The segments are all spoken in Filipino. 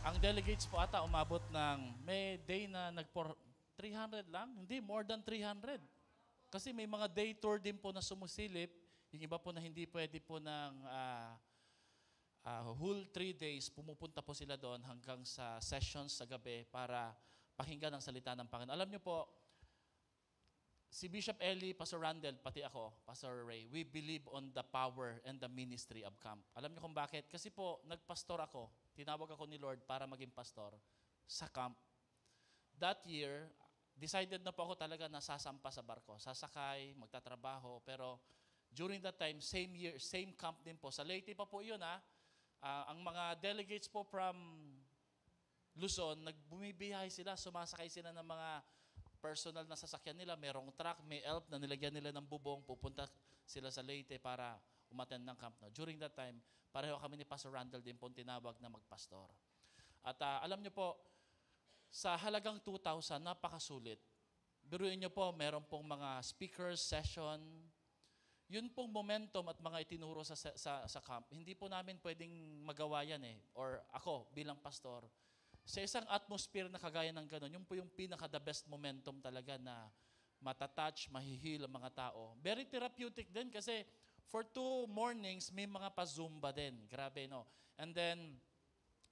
Ang delegates po ata umabot ng, may day na 300 lang, hindi, more than 300. Kasi may mga day tour din po na sumusilip, yung iba po na hindi pwede po ng whole 3 days, pumupunta po sila doon hanggang sa sessions sa gabi para pakinggan ang salita ng Panginoon. Alam niyo po, si Bishop Eli, Pastor Randall, pati ako, Pastor Ray, we believe on the power and the ministry of camp. Alam niyo kung bakit? Kasi po, nagpastor ako, tinawag ako ni Lord para maging pastor sa camp. That year, decided na po ako talaga na sasampa sa barko. Sasakay, magtatrabaho, pero during that time, same year, same camp din po. Sa Leyte pa po yun ang mga delegates po from Luzon, nagbumibiyahe sila, sumasakay sila ng mga personal na sasakyan nila, merong truck, may elf na nilagyan nila ng bubong, pupunta sila sa Leyte para umattend ng camp. No? During that time, pareho kami ni Pastor Randall din po tinawag na magpastor. At alam niyo po, sa halagang 2,000, napakasulit. Biruin niyo po, meron pong mga speakers, session. Yun pong momentum at mga itinuro sa camp, hindi po namin pwedeng magawa yan or ako bilang pastor. Sa isang atmosphere na kagaya ng gano'n, yun po yung pinaka-the best momentum talaga na matatouch, mahihil ang mga tao. Very therapeutic din kasi for 2 mornings, may mga pa-zumba din. Grabe, no? And then,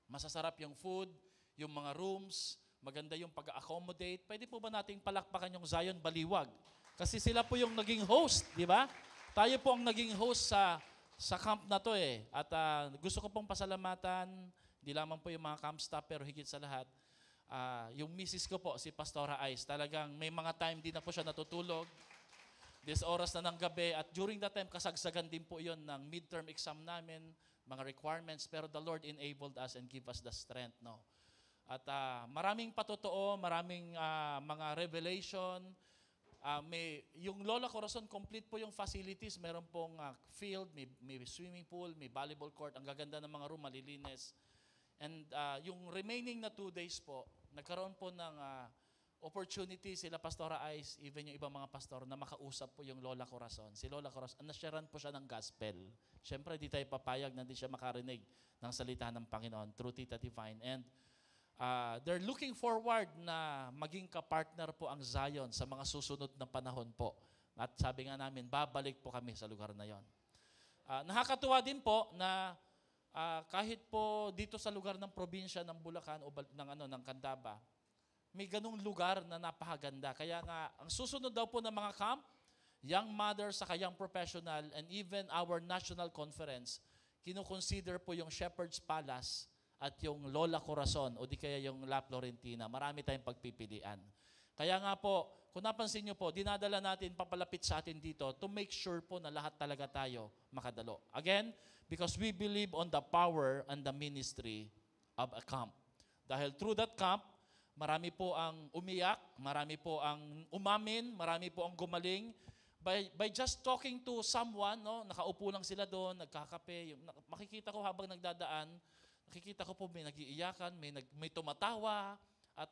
masasarap yung food, yung mga rooms, maganda yung pag-accommodate. Pwede po ba nating palakpakan yung Zion Baliwag? Kasi sila po yung naging host, di ba? Tayo po ang naging host sa camp na to At gusto ko pong pasalamatan, di lamang po yung mga camp staff, pero higit sa lahat, yung misis ko po, si Pastora Ice, talagang may mga time din na po siya natutulog. This oras na ng gabi, at during that time, kasagsagan din po yon ng midterm exam namin, mga requirements, pero the Lord enabled us and give us the strength, no? At maraming patotoo, maraming mga revelation. Yung Lola Corazon, complete po yung facilities. Meron pong field, may swimming pool, may volleyball court. Ang gaganda ng mga room, malilinis. And yung remaining na 2 days po, nagkaroon po ng opportunity sila Pastora Ice, even yung ibang mga pastor, na makausap po yung Lola Corazon. Si Lola Corazon, nasyaran po siya ng gospel. Siyempre, di tayo papayag na di siya makarinig ng salita ng Panginoon through Tita Divine. And they're looking forward na maging kapartner po ang Zion sa mga susunod na panahon po. At sabi nga namin, babalik po kami sa lugar na yon. Nakakatuwa din po na kahit po dito sa lugar ng probinsya ng Bulacan o ng Candaba, may ganung lugar na napakaganda. Kaya nga, ang susunod daw po ng mga camp, young mothers sa young professional, and even our national conference, kinukonsider po yung Shepherd's Palace at yung Lola Corazon o di kaya yung La Florentina. Marami tayong pagpipilian. Kaya nga po, kung napansin nyo po, dinadala natin papalapit sa atin dito to make sure po na lahat talaga tayo makadalo. Again, because we believe on the power and the ministry of a camp. Dahil through that camp, marami po ang umiyak, marami po ang umamin, marami po ang gumaling. By just talking to someone, no, nakaupo lang sila doon, nagkakape, makikita ko habang nagdadaan, nakikita ko po may nagiiyakan, may tumatawa, at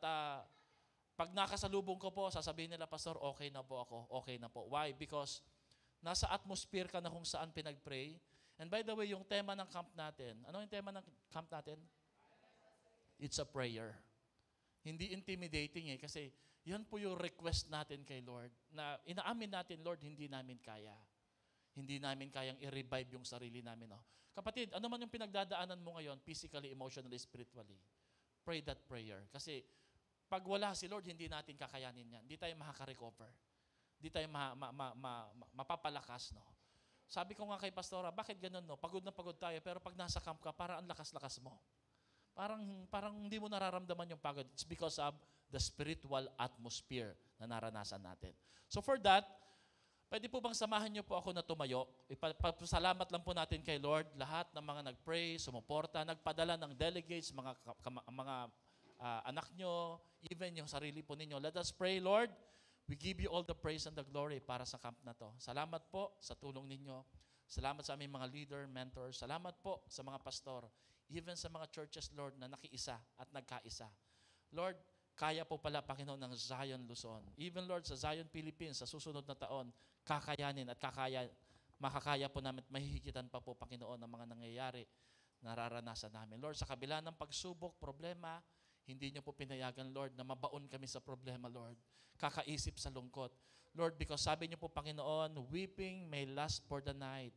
pag nakasalubong ko po, sasabihin nila, Pastor, okay na po ako, okay na po. Why? Because nasa atmosphere ka na kung saan pinag-pray. And by the way, yung tema ng camp natin, ano yung tema ng camp natin? It's a prayer. Hindi intimidating kasi yan po yung request natin kay Lord, na inaamin natin, Lord, hindi namin kaya. Hindi namin kayang i-revive yung sarili namin. No? Kapatid, ano man yung pinagdadaanan mo ngayon, physically, emotionally, spiritually, pray that prayer. Kasi pag wala si Lord, hindi natin kakayanin yan. Hindi tayo makaka-recover. Hindi tayo mapapalakas. No? Sabi ko nga kay Pastora, bakit ganun? No? Pagod na pagod tayo, pero pag nasa camp ka, parang ang lakas-lakas mo. Parang hindi mo nararamdaman yung pagod. It's because of the spiritual atmosphere na naranasan natin. So for that, pwede po bang samahan niyo po ako na tumayo? Ipasalamat lang po natin kay Lord, lahat ng mga nag-pray, sumuporta, nagpadala ng delegates, mga anak nyo, even yung sarili po ninyo. Let us pray, Lord. We give you all the praise and the glory para sa camp na to. Salamat po sa tulong ninyo. Salamat sa aming mga leader, mentors. Salamat po sa mga pastor. Even sa mga churches, Lord, na nakiisa at nagkaisa. Lord, kaya po pala, Panginoon, ng Zion Luzon. Even, Lord, sa Zion Philippines, sa susunod na taon, kakayanin at makakaya po namin, mahihigitan pa po, Panginoon, ng mga nangyayari nararanasan namin. Lord, sa kabila ng pagsubok, problema, hindi niyo po pinayagan, Lord, na mabaon kami sa problema, Lord. Kakaisip sa lungkot. Lord, because sabi niyo po, Panginoon, weeping may last for the night,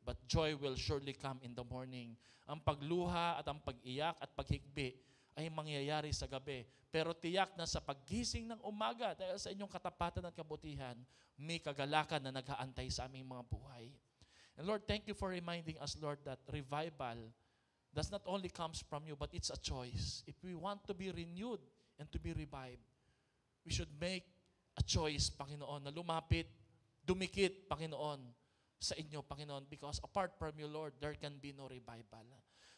but joy will surely come in the morning. Ang pagluha at ang pag-iyak at paghigbi ay mangyayari sa gabi. Pero tiyak na sa paggising ng umaga, dahil sa inyong katapatan at kabutihan, may kagalakan na nag-aantay sa aming mga buhay. And Lord, thank you for reminding us, Lord, that revival does not only comes from you, but it's a choice. If we want to be renewed and to be revived, we should make a choice, Panginoon, na lumapit, dumikit, Panginoon, sa inyo, Panginoon, because apart from you, Lord, there can be no revival.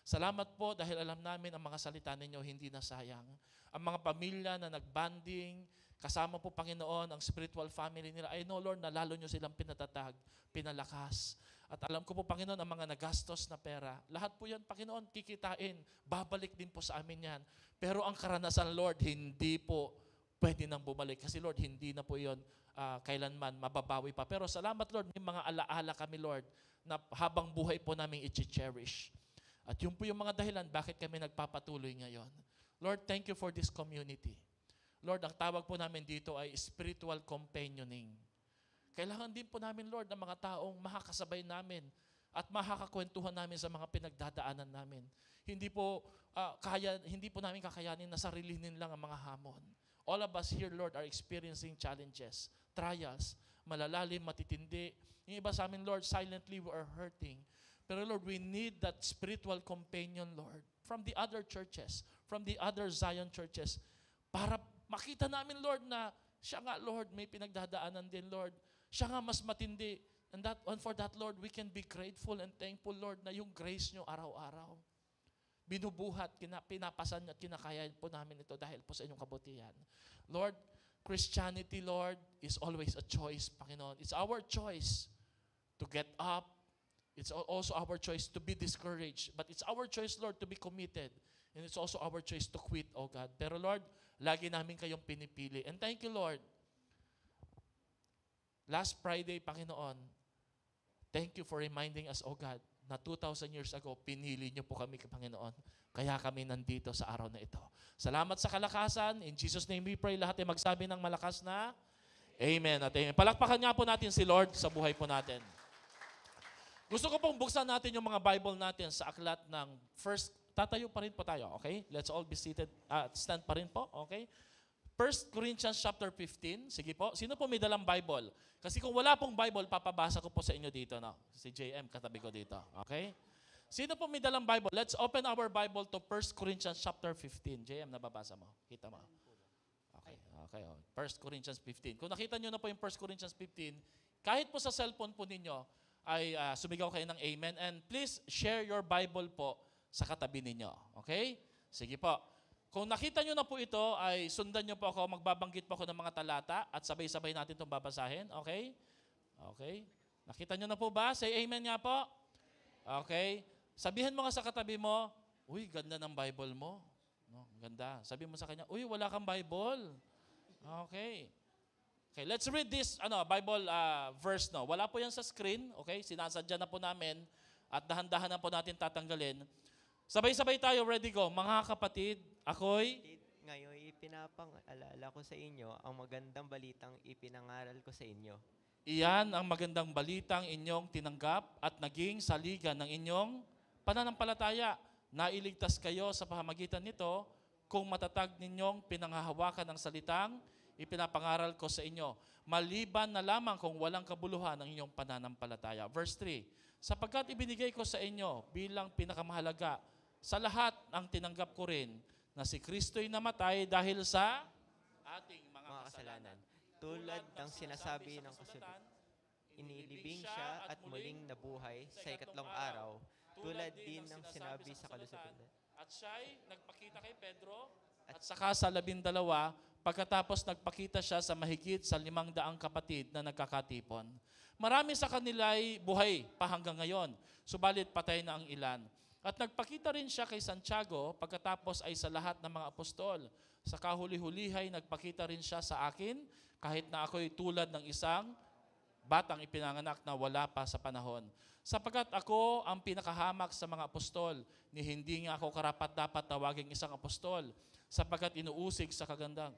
Salamat po dahil alam namin ang mga salita ninyo hindi nasayang. Ang mga pamilya na nagbanding, kasama po, Panginoon, ang spiritual family nila, I know, Lord, na lalo nyo silang pinatatag, pinalakas. At alam ko po, Panginoon, ang mga nagastos na pera, lahat po yan, Panginoon, kikitain. Babalik din po sa amin yan. Pero ang karanasan, Lord, hindi po pwede nang bumalik. Kasi, Lord, hindi na po yun kailanman mababawi pa. Pero salamat, Lord, may mga alaala kami, Lord, na habang buhay po namin i-cherish. At yun po yung mga dahilan bakit kami nagpapatuloy ngayon. Lord, thank you for this community. Lord, ang tawag po namin dito ay spiritual companioning. Kailangan din po namin, Lord, ng mga taong makakasabay namin at makakakwentuhan namin sa mga pinagdadaanan namin. Hindi po namin kakayanin na sarilinin lang ang mga hamon. All of us here, Lord, are experiencing challenges, trials, malalalim, matitindi. Yung iba sa amin, Lord, silently we are hurting. Pero Lord, we need that spiritual companion, Lord, from the other churches, from the other Zion churches, para makita namin, Lord, na siya nga, Lord, may pinagdadaanan din, Lord. Siya nga mas matindi. And for that, Lord, we can be grateful and thankful, Lord, na yung grace nyo araw-araw. Binubuhat, pinapasan at kinakaya po namin ito dahil po sa inyong kabutihan. Lord, Christianity, Lord, is always a choice, Panginoon. It's our choice to get up. It's also our choice to be discouraged. But it's our choice, Lord, to be committed. And it's also our choice to quit, oh God. Pero Lord, lagi namin kayong pinipili. And thank you, Lord. Last Friday, Panginoon, thank you for reminding us, oh God, na 2,000 years ago, pinili niyo po kami, Panginoon. Kaya kami nandito sa araw na ito. Salamat sa kalakasan. In Jesus' name we pray. Lahat ay magsabi ng malakas na Amen at Amen. Palakpakan nga po natin si Lord sa buhay po natin. Gusto ko pong buksan natin yung mga Bible natin sa aklat ng first. Tatayo pa rin po tayo, okay? Let's all be seated. Stand pa rin po, okay? 1 Corinthians chapter 15. Sige po. Sino po may dalang Bible? Kasi kung wala pong Bible, papabasa ko po sa inyo dito. No? Si JM, katabi ko dito. Okay? Sino po may dalang Bible? Let's open our Bible to 1 Corinthians chapter 15. JM, nababasa mo? Kita mo? Okay. Okay. 1 Corinthians 15. Kung nakita nyo na po yung 1 Corinthians 15, kahit po sa cellphone po ninyo, ay sumigaw kayo ng Amen. And please share your Bible po sa katabi ninyo. Okay? Sige po. Kung nakita nyo na po ito, ay sundan nyo po ako, magbabanggit po ako ng mga talata at sabay-sabay natin itong babasahin. Okay? Okay? Nakita nyo na po ba? Say amen nga po. Okay? Sabihin mo nga sa katabi mo, uy, ganda ng Bible mo. No, ganda. Sabihin mo sa kanya, uy, wala kang Bible. Okay. Okay, let's read this Bible verse. No? Wala po yan sa screen. Okay? Sinasadya na po namin at dahan-dahan na po natin tatanggalin. Sabay-sabay tayo, ready go. Mga kapatid, ako'y ngayon ipinapang-alala ko sa inyo ang magandang balitang ipinangaral ko sa inyo. Iyan ang magandang balitang inyong tinanggap at naging saligan ng inyong pananampalataya. Nailigtas kayo sa pamamagitan nito kung matatag ninyong pinanghahawakan ng salitang ipinapangaral ko sa inyo. Maliban na lamang kung walang kabuluhan ng inyong pananampalataya. Verse 3, sapagkat ibinigay ko sa inyo bilang pinakamahalaga sa lahat ang tinanggap ko rin na si Kristo'y namatay dahil sa ating mga kasalanan. Tulad ng sinasabi ng kasulatan, inilibing siya at muling nabuhay sa ikatlong araw. Tulad din ng sinabi sa kalusutan. At siya'y nagpakita kay Pedro at saka sa 12, pagkatapos nagpakita siya sa mahigit sa 500 kapatid na nagkakatipon. Marami sa kanila'y buhay pa hanggang ngayon, subalit patay na ang ilan. At nagpakita rin siya kay Santiago, pagkatapos ay sa lahat ng mga apostol. Sa kahuli-hulihay, nagpakita rin siya sa akin, kahit na ako'y tulad ng isang batang ipinanganak na wala pa sa panahon. Sapagkat ako ang pinakahamak sa mga apostol, ni hindi nga ako karapat-dapat tawaging isang apostol, sapagkat inuusig sa kagandang.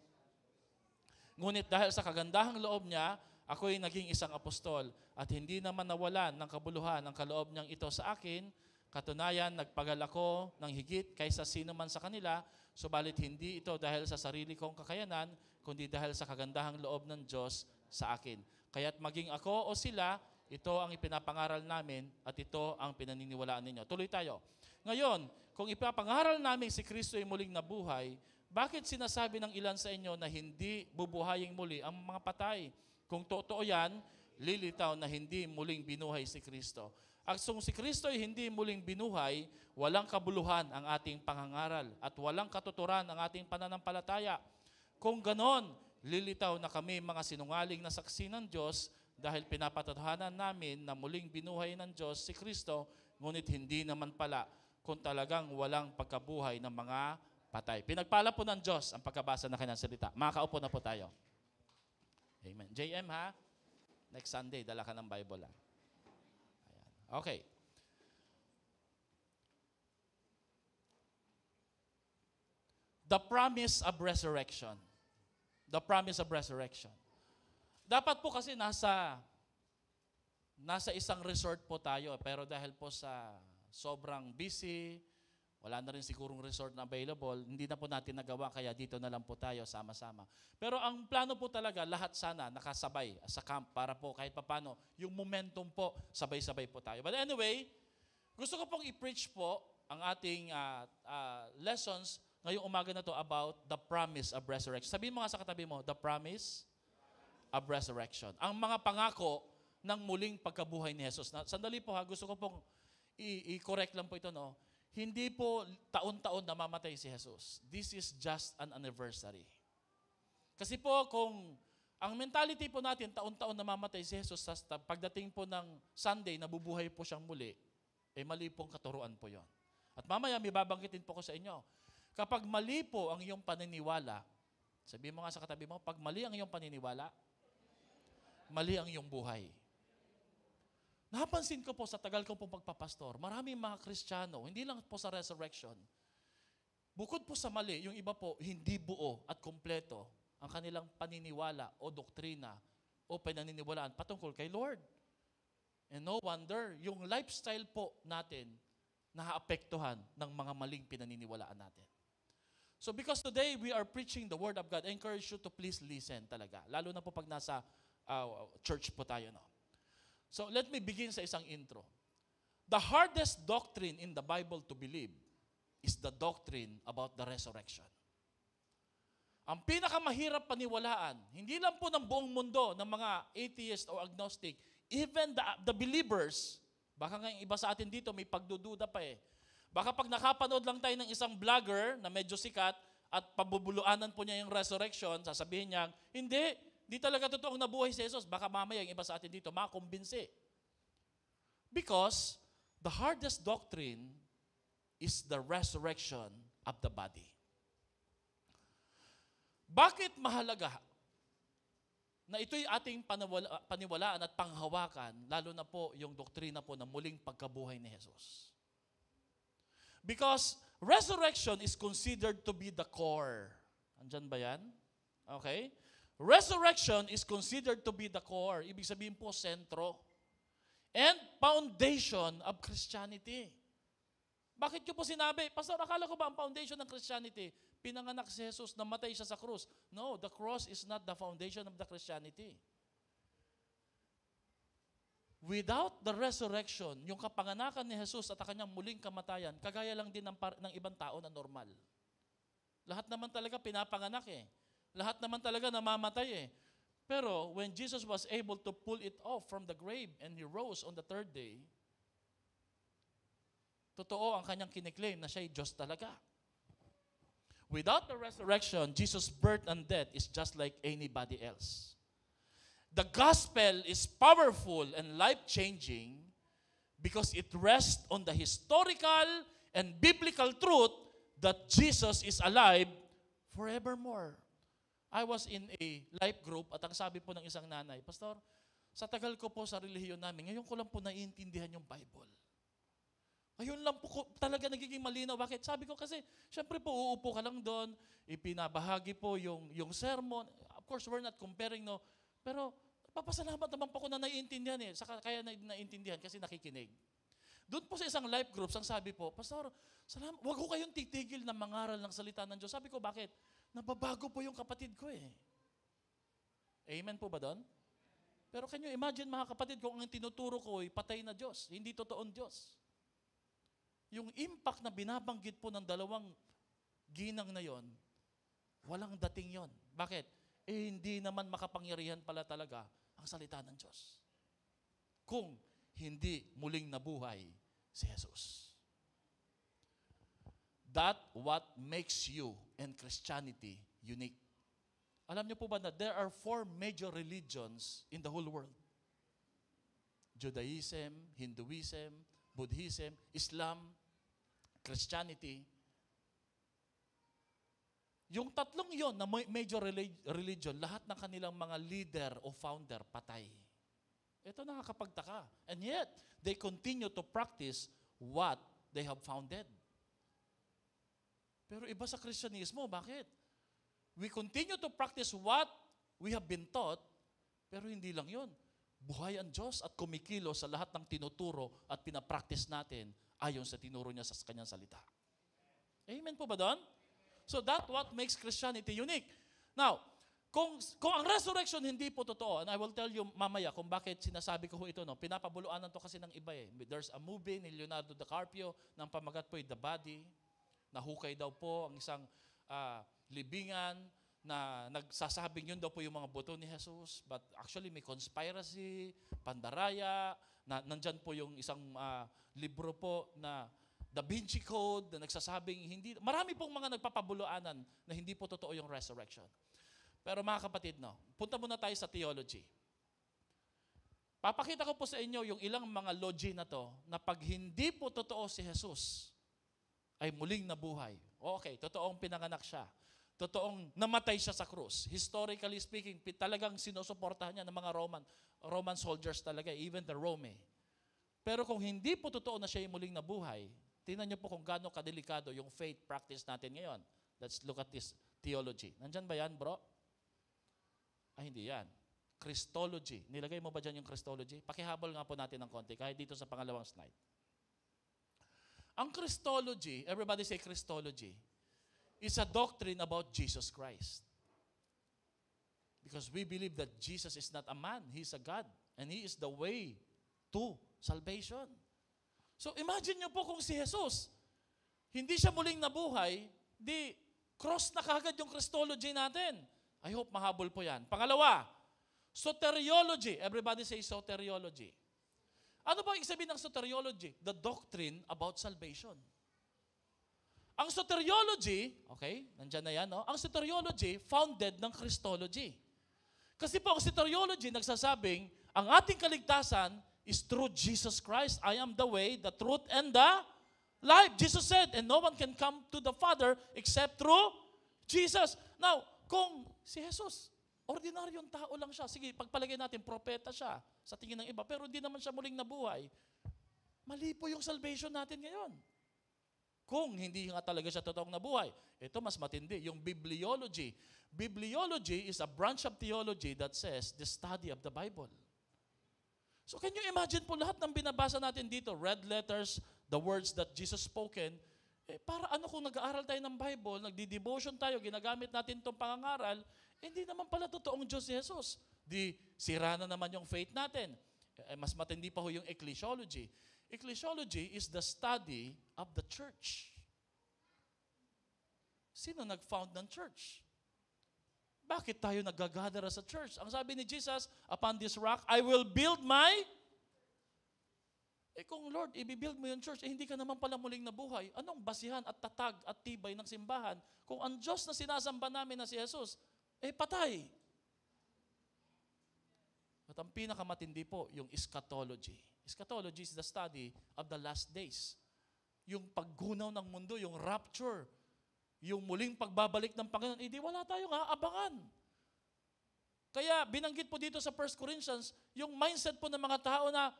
Ngunit dahil sa kagandahang loob niya, ako'y naging isang apostol, at hindi naman nawalan ng kabuluhan ang kaloob niyang ito sa akin. Katunayan, nagpagal ako ng higit kaysa sino man sa kanila, subalit hindi ito dahil sa sarili kong kakayanan, kundi dahil sa kagandahang loob ng Diyos sa akin. Kaya't maging ako o sila, ito ang ipinapangaral namin at ito ang pinaniniwalaan ninyo. Tuloy tayo. Ngayon, kung ipapangaral namin si Kristo ay muling nabuhay, bakit sinasabi ng ilan sa inyo na hindi bubuhayin muli ang mga patay? Kung totoo yan, lilitaw na hindi muling binuhay si Kristo. At kung si Kristo ay hindi muling binuhay, walang kabuluhan ang ating pangangaral at walang katuturan ang ating pananampalataya. Kung ganon, lilitaw na kami mga sinungaling na saksi ng Diyos dahil pinapatadhanan namin na muling binuhay ng Diyos si Kristo, ngunit hindi naman pala kung talagang walang pagkabuhay ng mga patay. Pinagpala po ng Diyos ang pagkabasa ng kanyang salita. Makakaupo na po tayo. Amen. JM ha? Next Sunday, dala ka ng Bible ha? Ayan. Okay. The promise of resurrection. The promise of resurrection. Dapat po kasi nasa isang resort po tayo, pero dahil po sa sobrang busy, wala na rin sigurong resort na available, hindi na po natin nagawa, kaya dito na lang po tayo sama-sama. Pero ang plano po talaga, lahat sana nakasabay sa camp para po kahit papano, yung momentum po, sabay-sabay po tayo. But anyway, gusto ko pong i-preach po ang ating lessons ngayong umaga na to about the promise of resurrection. Sabihin mo nga sa katabi mo, the promise of resurrection. Ang mga pangako ng muling pagkabuhay ni Jesus. Sandali po ha, gusto ko pong i-correct lang po ito, no? Hindi po taon-taon namamatay si Jesus. This is just an anniversary. Kasi po kung ang mentality po natin, taon-taon namamatay si Jesus, pagdating po ng Sunday, nabubuhay po siyang muli, mali pong katuruan po yon. At mamaya may babanggitin po ko sa inyo. Kapag mali po ang iyong paniniwala, sabihin mo nga sa katabi mo, pag mali ang iyong paniniwala, mali ang iyong buhay. Napansin ko po sa tagal ko pong pagpapastor, maraming mga Kristiyano, hindi lang po sa resurrection, bukod po sa mali, yung iba po, hindi buo at kompleto ang kanilang paniniwala o doktrina o pinaniniwalaan patungkol kay Lord. And no wonder, yung lifestyle po natin, naapektuhan ng mga maling pinaniniwalaan natin. So because today we are preaching the Word of God, I encourage you to please listen talaga. Lalo na po pag nasa church po tayo. No? So let me begin sa isang intro. The hardest doctrine in the Bible to believe is the doctrine about the resurrection. Ang pinakamahirap paniwalaan, hindi lang po ng buong mundo, ng mga atheist o agnostic, even the believers, baka nga yung iba sa atin dito may pagdududa pa eh. Baka pag nakapanood lang tayo ng isang vlogger na medyo sikat at pabubuluanan po niya yung resurrection, sasabihin niya, hindi talaga totoong nabuhay si Jesus. Baka mamaya yung iba sa atin dito makakumbinsi. Because the hardest doctrine is the resurrection of the body. Bakit mahalaga na ito'y ating paniwalaan at panghawakan, lalo na po yung doktrina po na muling pagkabuhay ni Jesus? Because resurrection is considered to be the core. Andyan ba yan? Okay? Resurrection is considered to be the core. Ibig sabihin po, sentro. And foundation of Christianity. Bakit nyo po sinabi? Pastor, akala ko ba ang foundation ng Christianity? Pinanganak si Jesus, namatay siya sa krus. No, the cross is not the foundation of the Christianity. Without the resurrection, yung kapanganakan ni Jesus at kanyang muling kamatayan, kagaya lang din ng ibang tao na normal. Lahat naman talaga pinapanganak eh. Lahat naman talaga namamatay eh. Pero when Jesus was able to pull it off from the grave and He rose on the third day, totoo ang kanyang kiniklaim na siya'y Diyos talaga. Without the resurrection, Jesus' birth and death is just like anybody else. The gospel is powerful and life-changing because it rests on the historical and biblical truth that Jesus is alive forevermore. I was in a life group at ang sabi po ng isang nanay, Pastor, Sa tagal ko po sa relihiyon namin, ngayon ko lang po naiintindihan yung Bible. Ngayon lang po talaga nagiging malinaw. Bakit? Sabi ko kasi, syempre po, uupo ka lang doon, ipinabahagi po yung sermon. Of course, we're not comparing, no? Pero, papasalamat naman po ko na naiintindihan eh. Kaya naiintindihan kasi nakikinig. Doon po sa isang life groups, ang sabi po, Pastor, wag ko kayong titigil na mangaral ng salita ng Diyos. Sabi ko, bakit? Nababago po yung kapatid ko eh. Amen po ba doon? Pero can you imagine mga kapatid, kung ang tinuturo ko ay patay na Diyos, hindi totoong Diyos. Yung impact na binabanggit po ng dalawang ginang na yon, walang dating yon. Bakit? Hindi naman makapangyarihan pala talaga ang salita ng Diyos. Kung hindi muling nabuhay si Jesus. That what makes you and Christianity unique. Alam niyo po ba na there are 4 major religions in the whole world? Judaism, Hinduism, Buddhism, Islam, Christianity. Yung tatlong yon na major religion, lahat ng kanilang mga leader o founder patay. Ito nakakapagtaka. And yet, they continue to practice what they have founded. Pero iba sa Kristyanismo, bakit? We continue to practice what we have been taught, pero hindi lang yun. Buhay ang Diyos at kumikilo sa lahat ng tinuturo at pinapractice natin ayon sa tinuro niya sa kanyang salita. Amen po ba doon? So that what makes Christianity unique. Now, kung ang resurrection hindi po totoo, and I will tell you mamaya kung bakit sinasabi ko ito, no? Pinapabuluanan to kasi ng iba eh. There's a movie ni Leonardo DiCaprio ng pamagat po The Body. Nahukay daw po ang isang libingan na nagsasabing yun daw po yung mga buto ni Jesus. But actually may conspiracy, pandaraya, nandyan po yung isang libro po na Da Vinci Code na nagsasabing hindi, marami pong mga nagpapabuluanan na hindi po totoo yung resurrection. Pero mga kapatid, no, punta muna tayo sa theology. Papakita ko po sa inyo yung ilang mga logi na to na pag hindi po totoo si Jesus, ay muling nabuhay. Okay, totoong pinanganak siya. Totoong namatay siya sa krus. Historically speaking, talagang sinusuportahan niya ng mga Roman soldiers talaga, even the Rome. Pero kung hindi po totoo na siya yung muling nabuhay, tingnan niyo po kung gaano kadelikado yung faith practice natin ngayon. Let's look at this theology. Nandyan ba yan, bro? Ay, hindi yan. Christology. Nilagay mo ba dyan yung Christology? Pakihabol nga po natin ng konti, kahit dito sa pangalawang slide. Ang Christology, everybody say Christology, is a doctrine about Jesus Christ. Because we believe that Jesus is not a man, He is a God. And He is the way to salvation. So imagine nyo po kung si Jesus, hindi siya muling nabuhay, di cross na kagad yung Christology natin. I hope mahabol po yan. Pangalawa, soteriology. Everybody say soteriology. Ano ba ibig sabihin ng soteriology? The doctrine about salvation. Ang soteriology, okay, nandyan na yan, no? Ang soteriology, founded ng Christology. Kasi po ang soteriology, nagsasabing, ang ating kaligtasan is through Jesus Christ. I am the way, the truth, and the life. Jesus said, and no one can come to the Father except through Jesus. Now, kung si Jesus, ordinaryong tao lang siya. Sige, pagpalagay natin, propeta siya sa tingin ng iba, pero hindi naman siya muling nabuhay. Mali po yung salvation natin ngayon. Kung hindi nga talaga siya totoong nabuhay. Ito mas matindi, yung bibliology. Bibliology is a branch of theology that says the study of the Bible. So can you imagine po lahat ng binabasa natin dito, red letters, the words that Jesus spoken, para ano kung nag-aaral tayo ng Bible, nagdi-devotion tayo, ginagamit natin itong pangangaral, hindi naman pala totoong Diyos si Jesus. Di sira na naman yung faith natin. Mas matindi pa ho yung ecclesiology. Ecclesiology is the study of the church. Sino nag-found ng church? Bakit tayo nag-gather sa church? Ang sabi ni Jesus, upon this rock, I will build my... kung Lord, i-build mo yung church, hindi ka naman pala muling nabuhay. Anong basihan at tatag at tibay ng simbahan kung ang Diyos na sinasamba namin na si Jesus, patay. At ang pinakamatindi po, yung eschatology. Eschatology is the study of the last days. Yung paggunaw ng mundo, yung rapture, yung muling pagbabalik ng Panginoon, hindi wala tayong aabangan. Kaya binanggit po dito sa 1 Corinthians, yung mindset po ng mga tao na,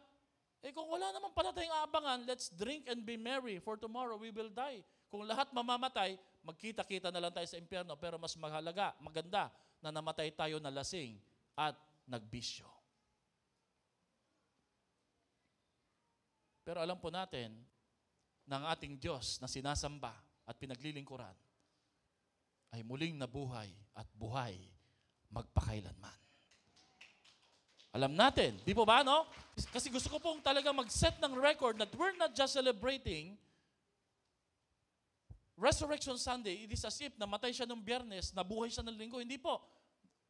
kung wala naman pala tayong aabangan, let's drink and be merry, for tomorrow we will die. Kung lahat mamamatay, magkita-kita na lang tayo sa impyerno, pero mas maganda na namatay tayo na lasing at nagbisyo. Pero alam po natin na ang ating Diyos na sinasamba at pinaglilingkuran ay muling nabuhay at buhay magpakailanman. Alam natin, di po ba, no? Kasi gusto ko pong talaga mag-set ng record that we're not just celebrating Resurrection Sunday. It is as if namatay siya nung Biyernes, nabuhay siya ng Linggo. Hindi po.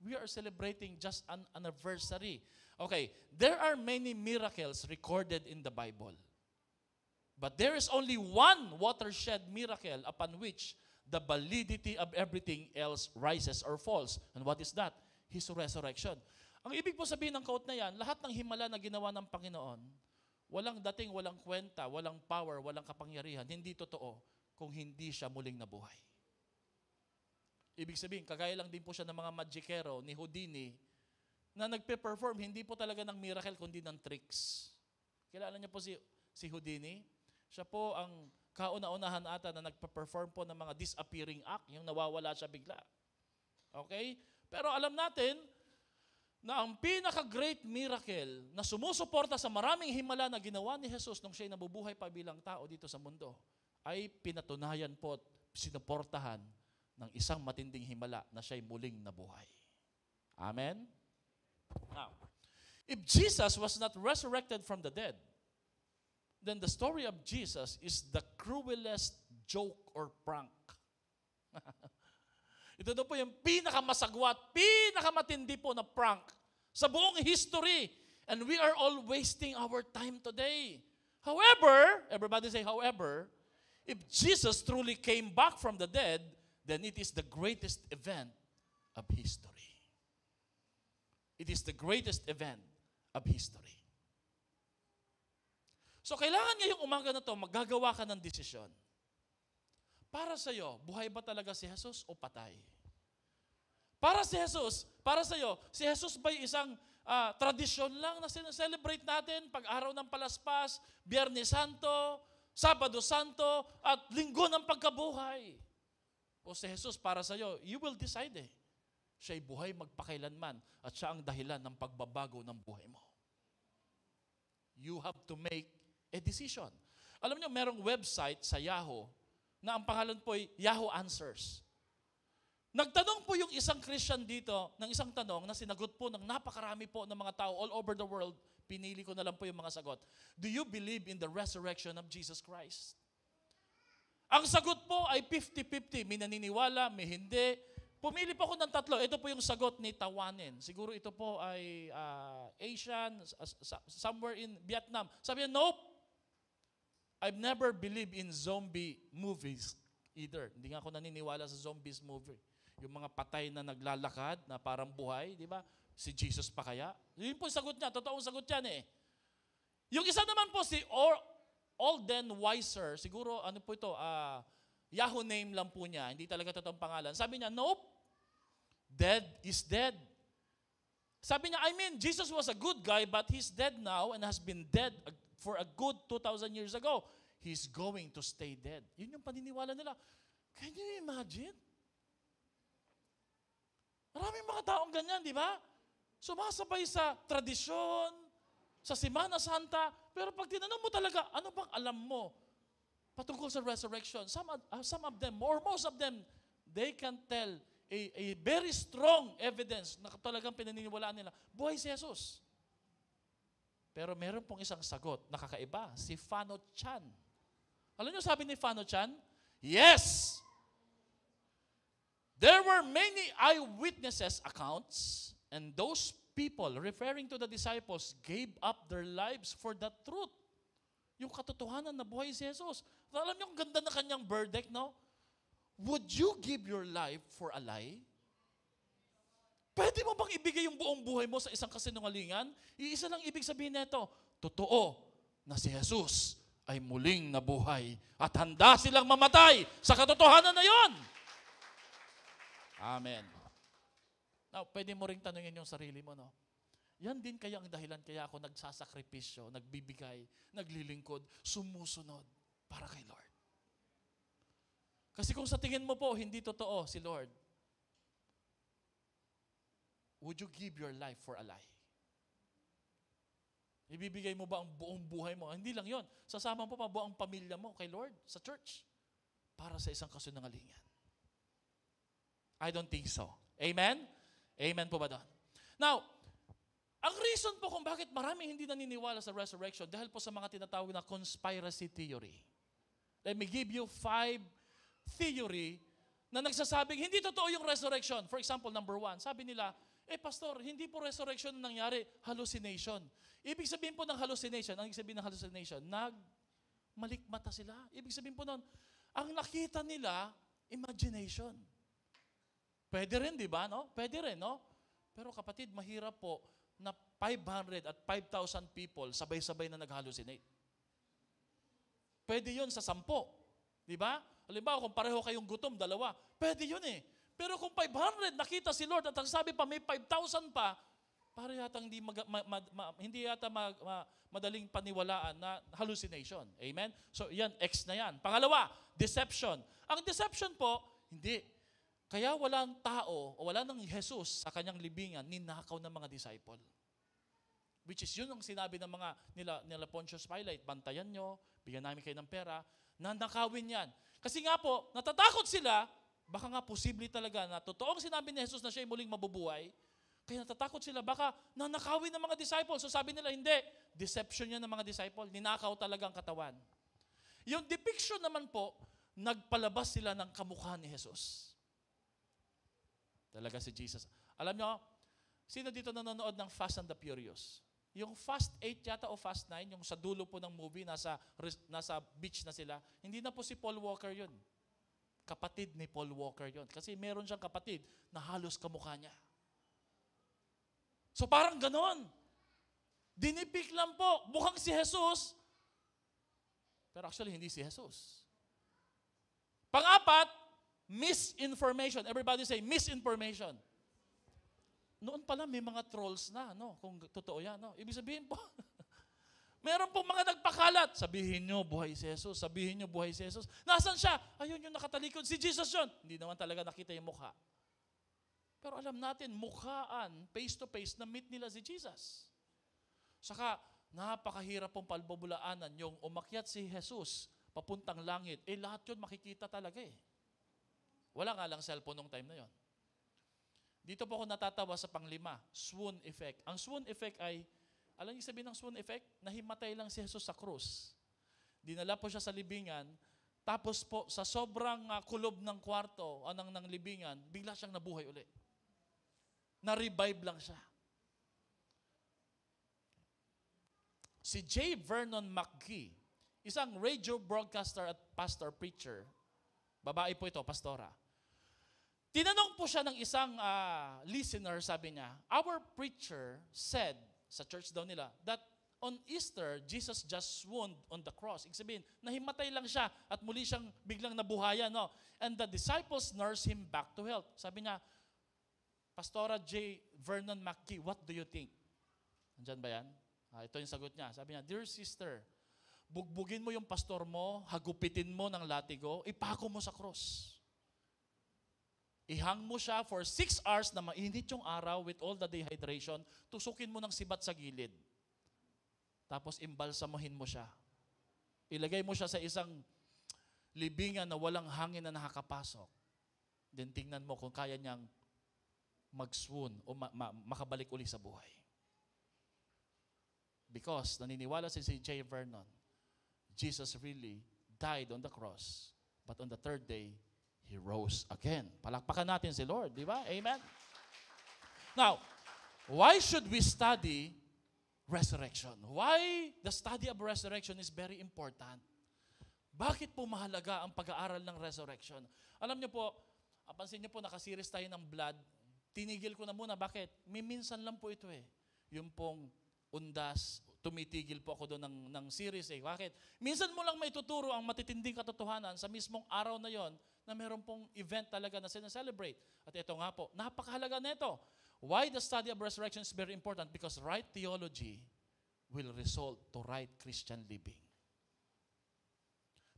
We are celebrating just an anniversary. Okay, there are many miracles recorded in the Bible. But there is only one watershed miracle upon which the validity of everything else rises or falls. And what is that? His resurrection. Ang ibig po sabihin ng quote na yan, lahat ng himala na ginawa ng Panginoon, walang dating, walang kwenta, walang power, walang kapangyarihan, hindi totoo kung hindi siya muling nabuhay. Ibig sabihin, kagaya lang din po siya ng mga magikero ni Houdini na nagpe-perform, hindi po talaga ng miracle, kundi ng tricks. Kilala niyo po si Houdini? Siya po ang kauna-unahan ata na nagpe-perform po ng mga disappearing act, yung nawawala siya bigla. Okay? Pero alam natin na ang pinaka-great miracle na sumusuporta sa maraming himala na ginawa ni Jesus nung siya'y nabubuhay pa bilang tao dito sa mundo, ay pinatunayan po at sinuportahan ng isang matinding himala na siya'y muling nabuhay. Amen? Now, if Jesus was not resurrected from the dead, then the story of Jesus is the cruelest joke or prank. Ito daw po yung pinakamasagwat, pinakamatindi po na prank sa buong history. And we are all wasting our time today. However, everybody say however, if Jesus truly came back from the dead, then it is the greatest event of history. It is the greatest event of history. So kailangan ngayong umaga na to, maggagawa ka ng desisyon. Para sa iyo, buhay ba talaga si Jesus o patay? Para si Jesus ba'y isang tradisyon lang na celebrate natin pag araw ng Palaspas, Biyernes Santo, Sabado Santo, at Linggo ng Pagkabuhay? O si Jesus para sa iyo, you will decide Siya'y buhay magpakailanman at siya ang dahilan ng pagbabago ng buhay mo. You have to make a decision. Alam niyo, merong website sa Yahoo na ang pangalan po ay Yahoo Answers. Nagtanong po yung isang Christian dito ng isang tanong na sinagot po ng napakarami po ng mga tao all over the world. Pinili ko na lang po yung mga sagot. Do you believe in the resurrection of Jesus Christ? Ang sagot po ay 50-50. May naniniwala, may hindi. Pumili po ako ng tatlo. Ito po yung sagot ni Tawanin. Siguro ito po ay Asian, somewhere in Vietnam. Sabi niya, nope. I've never believed in zombie movies either. Hindi nga ako naniniwala sa zombies movie. Yung mga patay na naglalakad na parang buhay, di ba? Si Jesus pa kaya? Yun po yung sagot niya. Totoong sagot yan Yung isa naman po si Alden Weiser. Siguro ano po ito, Yahoo name lang po niya. Hindi talaga totoong pangalan. Sabi niya, nope. Dead is dead. Sabi niya, I mean, Jesus was a good guy but he's dead now and has been dead for a good 2,000 years ago. He's going to stay dead. Yun yung paniniwala nila. Can you imagine? Maraming mga taong ganyan, di ba? Sumasabay sa tradisyon, sa Semana Santa, pero pag tinanong mo talaga, ano bang alam mo patungkol sa resurrection? Some of them, or most of them, they can tell a very strong evidence na talagang pinaniniwalaan nila, buhay si Jesus. Pero meron pong isang sagot na kakaiba, si Fano Chan. Alam niyo sabi ni Fano Chan? Yes! There were many eyewitnesses accounts, and those people, referring to the disciples, gave up their lives for the truth. Yung katotohanan na buhay si Jesus. Alam niyo, ang ganda na kanyang verdict, no? Would you give your life for a lie? Pwede mo bang ibigay yung buong buhay mo sa isang kasinungalingan? Iisa lang ibig sabihin nito, totoo na si Jesus ay muling nabuhay at handa silang mamatay sa katotohanan na yon. Amen. Now, pwede mo ring tanungin yung sarili mo, no? Yan din kaya ang dahilan kaya ako nagsasakripisyo, nagbibigay, naglilingkod, sumusunod para kay Lord. Kasi kung sa tingin mo po, hindi totoo si Lord, would you give your life for a lie? Ibibigay mo ba ang buong buhay mo? Hindi lang yon. Sasama mo pa buong pamilya mo kay Lord sa church para sa isang kasinungalingan. I don't think so. Amen? Amen po ba doon? Now, ang reason po kung bakit maraming hindi naniniwala sa resurrection dahil po sa mga tinatawag na conspiracy theory. Let me give you 5 theory na nagsasabing hindi totoo yung resurrection. For example, number 1, sabi nila, pastor, hindi po resurrection nangyari, hallucination. Ibig sabihin po ng hallucination, ang ibig sabihin ng hallucination, malikmata sila. Ibig sabihin po nun, ang nakita nila, imagination. Pwede rin, di ba? No? Pwede rin, no? Pero kapatid, mahirap po na 500 at 5,000 people sabay-sabay na nag-hallucinate. Pwede yun sa 10. Di ba? Halimbawa, kung pareho kayong gutom, 2, pwede yun eh. Pero kung 500 nakita si Lord at ang sabi pa may 5,000 pa, para yata hindi yata madaling paniwalaan na hallucination. Amen? So yan, X na yan. Pangalawa, deception. Ang deception po, hindi. Kaya walang tao o wala nang Jesus sa kanyang libingan, ninakaw ng mga disciple. Which is yun ang sinabi ng mga nila Pontius Pilate, bantayan nyo, bigyan namin kayo ng pera, nanakawin yan. Kasi nga po, natatakot sila, baka nga posible talaga na totoong sinabi ni Jesus na siya'y muling mabubuhay, kaya natatakot sila, baka nanakawin ng mga disciple. So sabi nila, hindi. Deception yan ng mga disciple. Ninakaw talagang katawan. Yung depiction naman po, nagpalabas sila ng kamukha ni Jesus. Talaga si Jesus. Alam nyo, sino dito nanonood ng Fast and the Furious? Yung Fast 8 yata o Fast 9, yung sa dulo po ng movie, nasa beach na sila, hindi na po si Paul Walker yun. Kapatid ni Paul Walker yun. Kasi meron siyang kapatid na halos kamukha niya. So parang ganon. Dinipik lang po, mukhang si Jesus, pero actually hindi si Jesus. Pang-apat, misinformation. Everybody say, misinformation. Noon pala may mga trolls na, no? Kung totoo yan, no? Ibig sabihin po, meron pong mga nagpakalat. Sabihin nyo, buhay si Jesus. Sabihin nyo, buhay si Jesus. Nasaan siya? Ayun yung nakatalikod. Si Jesus yun. Hindi naman talaga nakita yung mukha. Pero alam natin, mukhaan, face-to-face, na-meet nila si Jesus. Saka, napakahirap pong palbabulaanan yung umakyat si Jesus papuntang langit. Lahat yun makikita talaga eh. Wala nga lang cellphone nung time na yon. Dito po ako natatawa sa pang-5, swoon effect. Ang swoon effect ay, alam niyo sabihin ng swoon effect? Nahimatay lang si Jesus sa krus. Dinala po siya sa libingan, tapos po sa sobrang kulob ng kwarto o ng libingan, bigla siyang nabuhay uli. Na-revive lang siya. Si J. Vernon McGee, isang radio broadcaster at pastor preacher, babae po ito, pastora. Tinanong po siya ng isang listener, sabi niya, our preacher said, sa church daw nila, that on Easter, Jesus just swooned on the cross. Ibig sabihin, nahimatay lang siya at muli siyang biglang nabuhayan. No? And the disciples nursed him back to health. Sabi niya, Pastora J. Vernon McGee, what do you think? Nandyan ba yan? Ito yung sagot niya. Sabi niya, dear sister, bugbugin mo yung pastor mo, hagupitin mo ng latigo, ipako mo sa cross. Ihang mo siya for 6 hours na mainit yung araw with all the dehydration, tusukin mo ng sibat sa gilid. Tapos imbalsamuhin mo siya. Ilagay mo siya sa isang libingan na walang hangin na nakakapasok. Then tingnan mo kung kaya niyang mag-swoon o makabalik uli sa buhay. Because naniniwala si J. Vernon, Jesus really died on the cross, but on the 3rd day, He rose again. Palakpakan natin si Lord, di ba? Amen? Now, why should we study resurrection? Why the study of resurrection is very important? Bakit po mahalaga ang pag-aaral ng resurrection? Alam niyo po, pansin niyo po, nakasiris tayo ng blood. Tinigil ko na muna. Bakit? Minsan lang po ito eh. Yung pong undas, tumitigil po ako doon ng series eh. Bakit? Minsan mo lang may tuturo ang matitinding katotohanan sa mismong araw na yon na meron pong event talaga na sinaselebrate. At ito nga po, napakahalaga na ito. Why the study of resurrection is very important? Because right theology will result to right Christian living.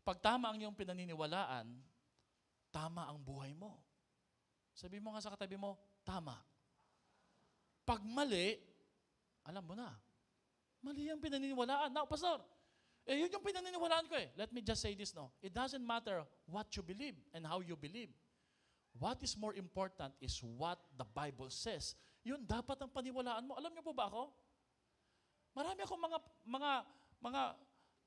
Pag tama ang iyong pinaniniwalaan, tama ang buhay mo. Sabi mo nga sa katabi mo, tama. Pag mali, alam mo na, mali ang pinaniniwalaan. Now, Pastor, yun yung pinaniniwalaan ko eh. Let me just say this, no. It doesn't matter what you believe and how you believe. What is more important is what the Bible says. Yun dapat ang paniwalaan mo. Alam niyo po ba ako? Marami akong mga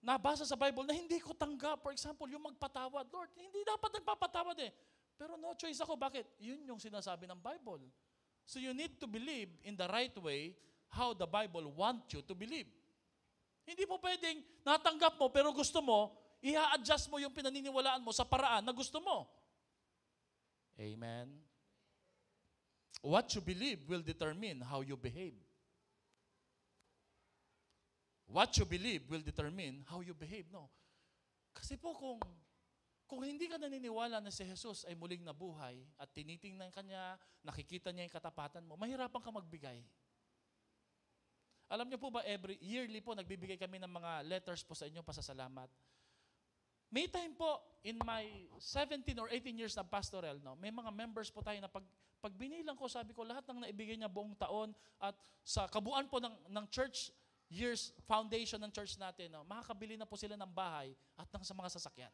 nabasa sa Bible na hindi ko tanggap. For example, yung magpatawad. Lord, hindi dapat nagpapatawad eh. Pero no choice ako. Bakit? Yun yung sinasabi ng Bible. So you need to believe in the right way how the Bible wants you to believe. Hindi po pwedeng natanggap mo pero gusto mo, i-adjust mo yung pinaniniwalaan mo sa paraan na gusto mo. Amen? What you believe will determine how you behave. What you believe will determine how you behave. No? Kasi po kung hindi ka naniniwala na si Jesus ay muling nabuhay at tinitingnan ka niya, nakikita niya yung katapatan mo, mahirapan ka magbigay. Alam niyo po ba, yearly po, nagbibigay kami ng mga letters po sa inyo, pasasalamat. May time po, in my 17 or 18 years na pastoral, no, may mga members po tayo na pag binilang ko, sabi ko, lahat ng naibigay niya buong taon at sa kabuuan po ng church years, foundation ng church natin, no, makakabili na po sila ng bahay at ng sa mga sasakyan.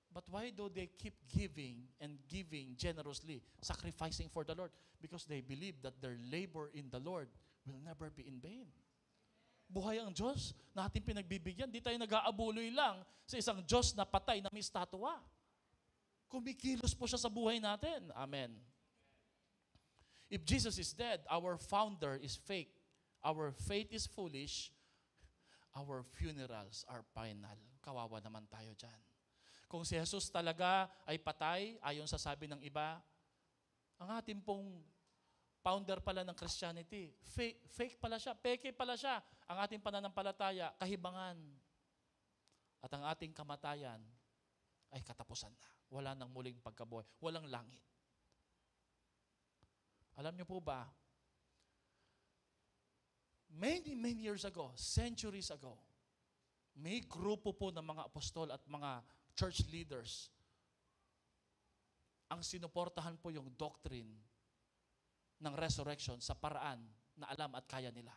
But why do they keep giving and giving generously, sacrificing for the Lord? Because they believe that their labor in the Lord will never be in vain. Buhay ang Diyos na ating pinagbibigyan. Di tayo nag-aabuloy lang sa isang Diyos na patay na may statwa. Kumikilos po siya sa buhay natin. Amen. If Jesus is dead, our founder is fake. Our faith is foolish. Our funerals are final. Kawawa naman tayo dyan. Kung si Jesus talaga ay patay, ayon sa sabi ng iba, ang ating pong founder pala ng Christianity, fake pala siya, peke pala siya. Ang ating pananampalataya, kahibangan. At ang ating kamatayan ay katapusan na. Wala nang muling pagkabuhay. Walang langit. Alam niyo po ba, many years ago, centuries ago, may grupo po ng mga apostol at mga church leaders ang sinuportahan po yung doctrine ng resurrection sa paraan na alam at kaya nila.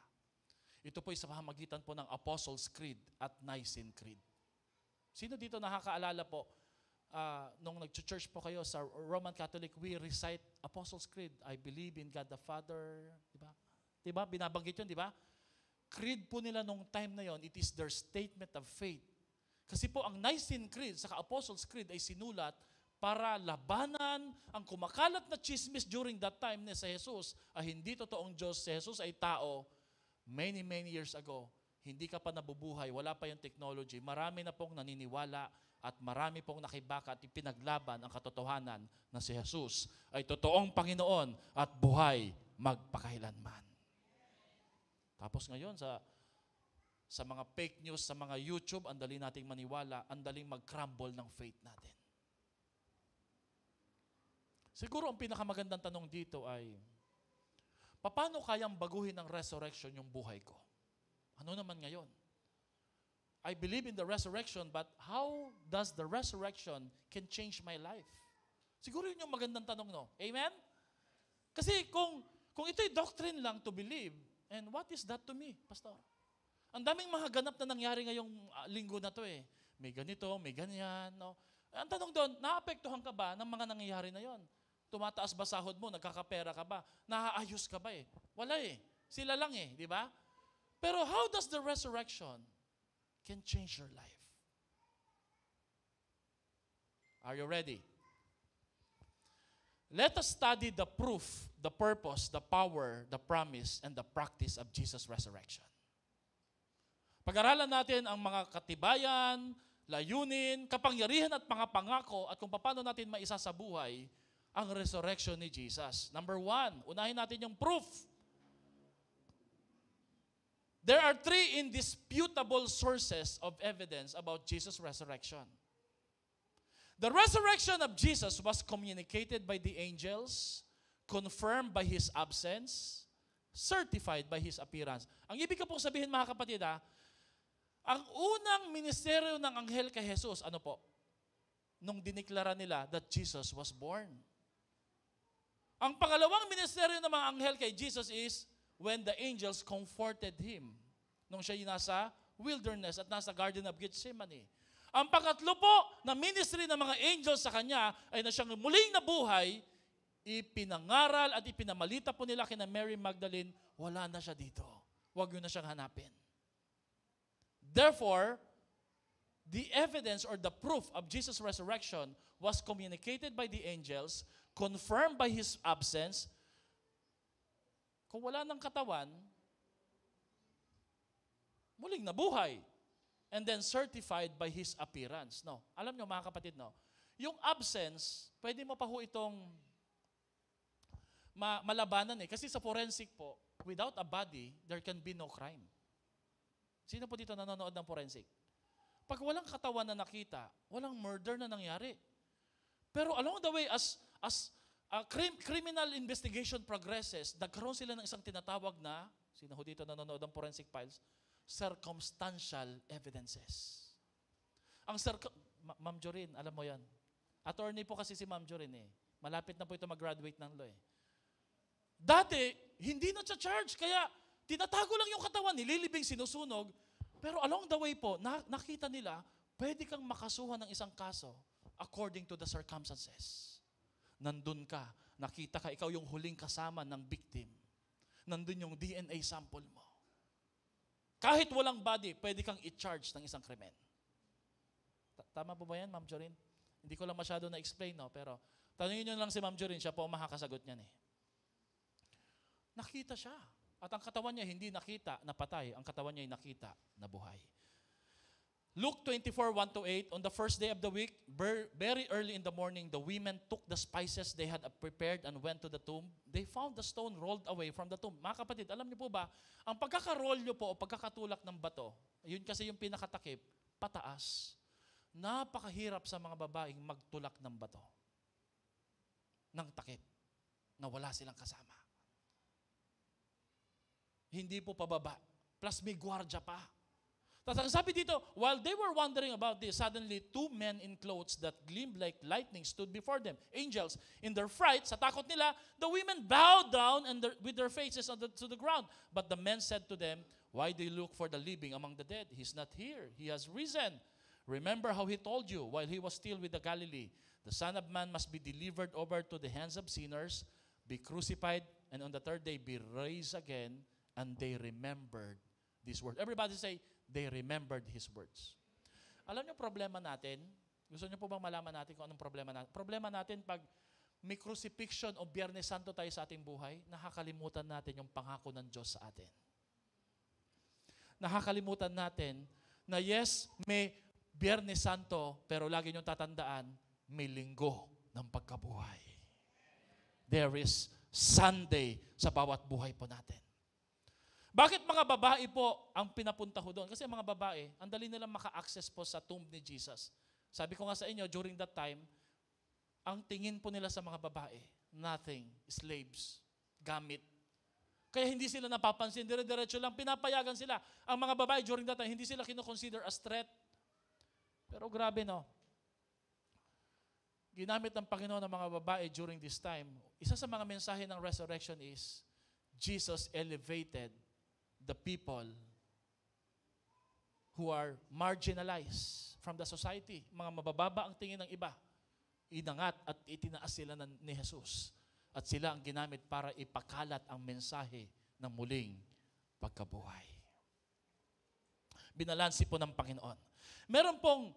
Ito po ay sa pamamagitan po ng Apostles' Creed at Nicene Creed. Sino dito nakakaalala po, nung nag-church po kayo sa Roman Catholic, we recite Apostles' Creed. I believe in God the Father. Diba? Diba? Binabanggit yun, diba? Creed po nila nung time na yon, it is their statement of faith. Kasi po ang Nicene Creed saka Apostles' Creed ay sinulat para labanan ang kumakalat na chismis during that time na sa Jesus ay hindi totoong Diyos, si Jesus ay tao. Many years ago, hindi ka pa nabubuhay, wala pa yung technology, marami na pong naniniwala at marami pong nakibaka at ipinaglaban ang katotohanan na si Jesus ay totoong Panginoon at buhay magpakailanman. Tapos ngayon sa mga fake news, sa mga YouTube, ang dali nating maniwala, ang daling mag-crumble ng faith natin. Siguro ang pinakamagandang tanong dito ay, paano kayang baguhin ng resurrection yung buhay ko? Ano naman ngayon? I believe in the resurrection, but how does the resurrection can change my life? Siguro yun yung magandang tanong, no? Amen? Kasi kung ito'y doctrine lang to believe, and what is that to me, Pastor? Ang daming mga ganap na nangyari ngayong linggo na to eh. May ganito, may ganyan, no? Ang tanong doon, naapektuhan ka ba ng mga nangyayari na yon? Tumataas ba sahod mo? Nagkakapera ka ba? Naaayos ka ba eh? Wala eh. Sila lang eh, di ba? Pero how does the resurrection can change your life? Are you ready? Let us study the proof, the purpose, the power, the promise, and the practice of Jesus' resurrection. Pag-aralan natin ang mga katibayan, layunin, kapangyarihan at mga pangako at kung paano natin maisa sa buhay ang resurrection ni Jesus. Number 1, unahin natin yung proof. There are 3 indisputable sources of evidence about Jesus' resurrection. The resurrection of Jesus was communicated by the angels, confirmed by His absence, certified by His appearance. Ang ibig ko pong sabihin, mga kapatid, ang unang ministeryo ng anghel kay Jesus, ano po? Nung diniklara nila that Jesus was born. Ang pangalawang ministeryo ng mga anghel kay Jesus is when the angels comforted Him. Nung siya nasa wilderness at nasa Garden of Gethsemane. Ang pangatlo po na ministry ng mga angels sa Kanya ay na siyang muling nabuhay, ipinangaral at ipinamalita po nila kina Mary Magdalene, wala na siya dito. Huwag yun na siyang hanapin. Therefore, the evidence or the proof of Jesus' resurrection was communicated by the angels, confirmed by His absence. Kung wala ng katawan, muling nabuhay. And then certified by His appearance. No. Alam nyo mga kapatid, no? Yung absence, pwede mo pa ho itong malabanan eh. Kasi sa forensic po, without a body, there can be no crime. Sino po dito nanonood ng forensic? Pag walang katawan na nakita, walang murder na nangyari. Pero along the way, as criminal investigation progresses, nagkaroon sila ng isang tinatawag na, sino ho dito nanonood ng forensic files? Circumstantial evidences. Ma'am Jorin, alam mo yan. Attorney po kasi si Ma'am Jorin eh. Malapit na po ito mag-graduate ng law eh. Dati, hindi na charge, kaya tinatago lang yung katawan, nililibing, sinusunog. Pero along the way po, nakita nila, pwede kang makasuhan ng isang kaso according to the circumstances. Nandun ka, nakita ka, ikaw yung huling kasama ng victim. Nandun yung DNA sample mo. Kahit walang body, pwede kang i-charge ng isang krimen. Tama po ba yan, Ma'am Jorin? Hindi ko lang masyado na-explain, no? Pero tanungin nyo lang si Ma'am Jorin, siya po ang makakasagot niyan eh. Nakita siya. At ang katawan niya hindi nakita na patay, ang katawan niya ay nakita na buhay. Luke 24:1-8, on the first day of the week, very early in the morning, the women took the spices they had prepared and went to the tomb. They found the stone rolled away from the tomb. Mga kapatid, alam niyo po ba, ang pagkakarol niyo po o pagkakatulak ng bato, yun kasi yung pinakatakip, pataas. Napakahirap sa mga babaeng magtulak ng bato. Ng takip. Na wala silang kasama. Hindi po pababa. Plus may gwardya pa. Tapos ang sabi dito, while they were wondering about this, suddenly 2 men in clothes that gleamed like lightning stood before them. Angels. In their fright, sa takot nila, the women bowed down and with their faces to the ground. But the men said to them, why do you look for the living among the dead? He's not here. He has risen. Remember how He told you while He was still with the Galilee, the Son of Man must be delivered over to the hands of sinners, be crucified, and on the third day be raised again. And they remembered these words. Everybody say, they remembered His words. Alam niyo problema natin? Gusto niyo po bang malaman natin kung anong problema natin? Problema natin pag may crucifixion o Biyernes Santo tayo sa ating buhay, nakakalimutan natin yung pangako ng Diyos sa atin. Nakakalimutan natin na yes, may Biyernes Santo, pero lagi niyong tatandaan, may linggo ng pagkabuhay. There is Sunday sa bawat buhay po natin. Bakit mga babae po ang pinapunta ho doon? Kasi mga babae, ang dali nilang maka-access po sa tomb ni Jesus. Sabi ko nga sa inyo, during that time, ang tingin po nila sa mga babae, nothing, slaves, gamit. Kaya hindi sila napapansin, dire-diretso lang, pinapayagan sila. Ang mga babae during that time, hindi sila kino-consider as threat. Pero grabe no, ginamit ng Panginoon ng mga babae during this time. Isa sa mga mensahe ng resurrection is, Jesus elevated the people who are marginalized from the society. Mga mabababa ang tingin ng iba. Inangat at itinaas sila ni Jesus. At sila ang ginamit para ipakalat ang mensahe ng muling pagkabuhay. Binalansi po ng Panginoon. Meron pong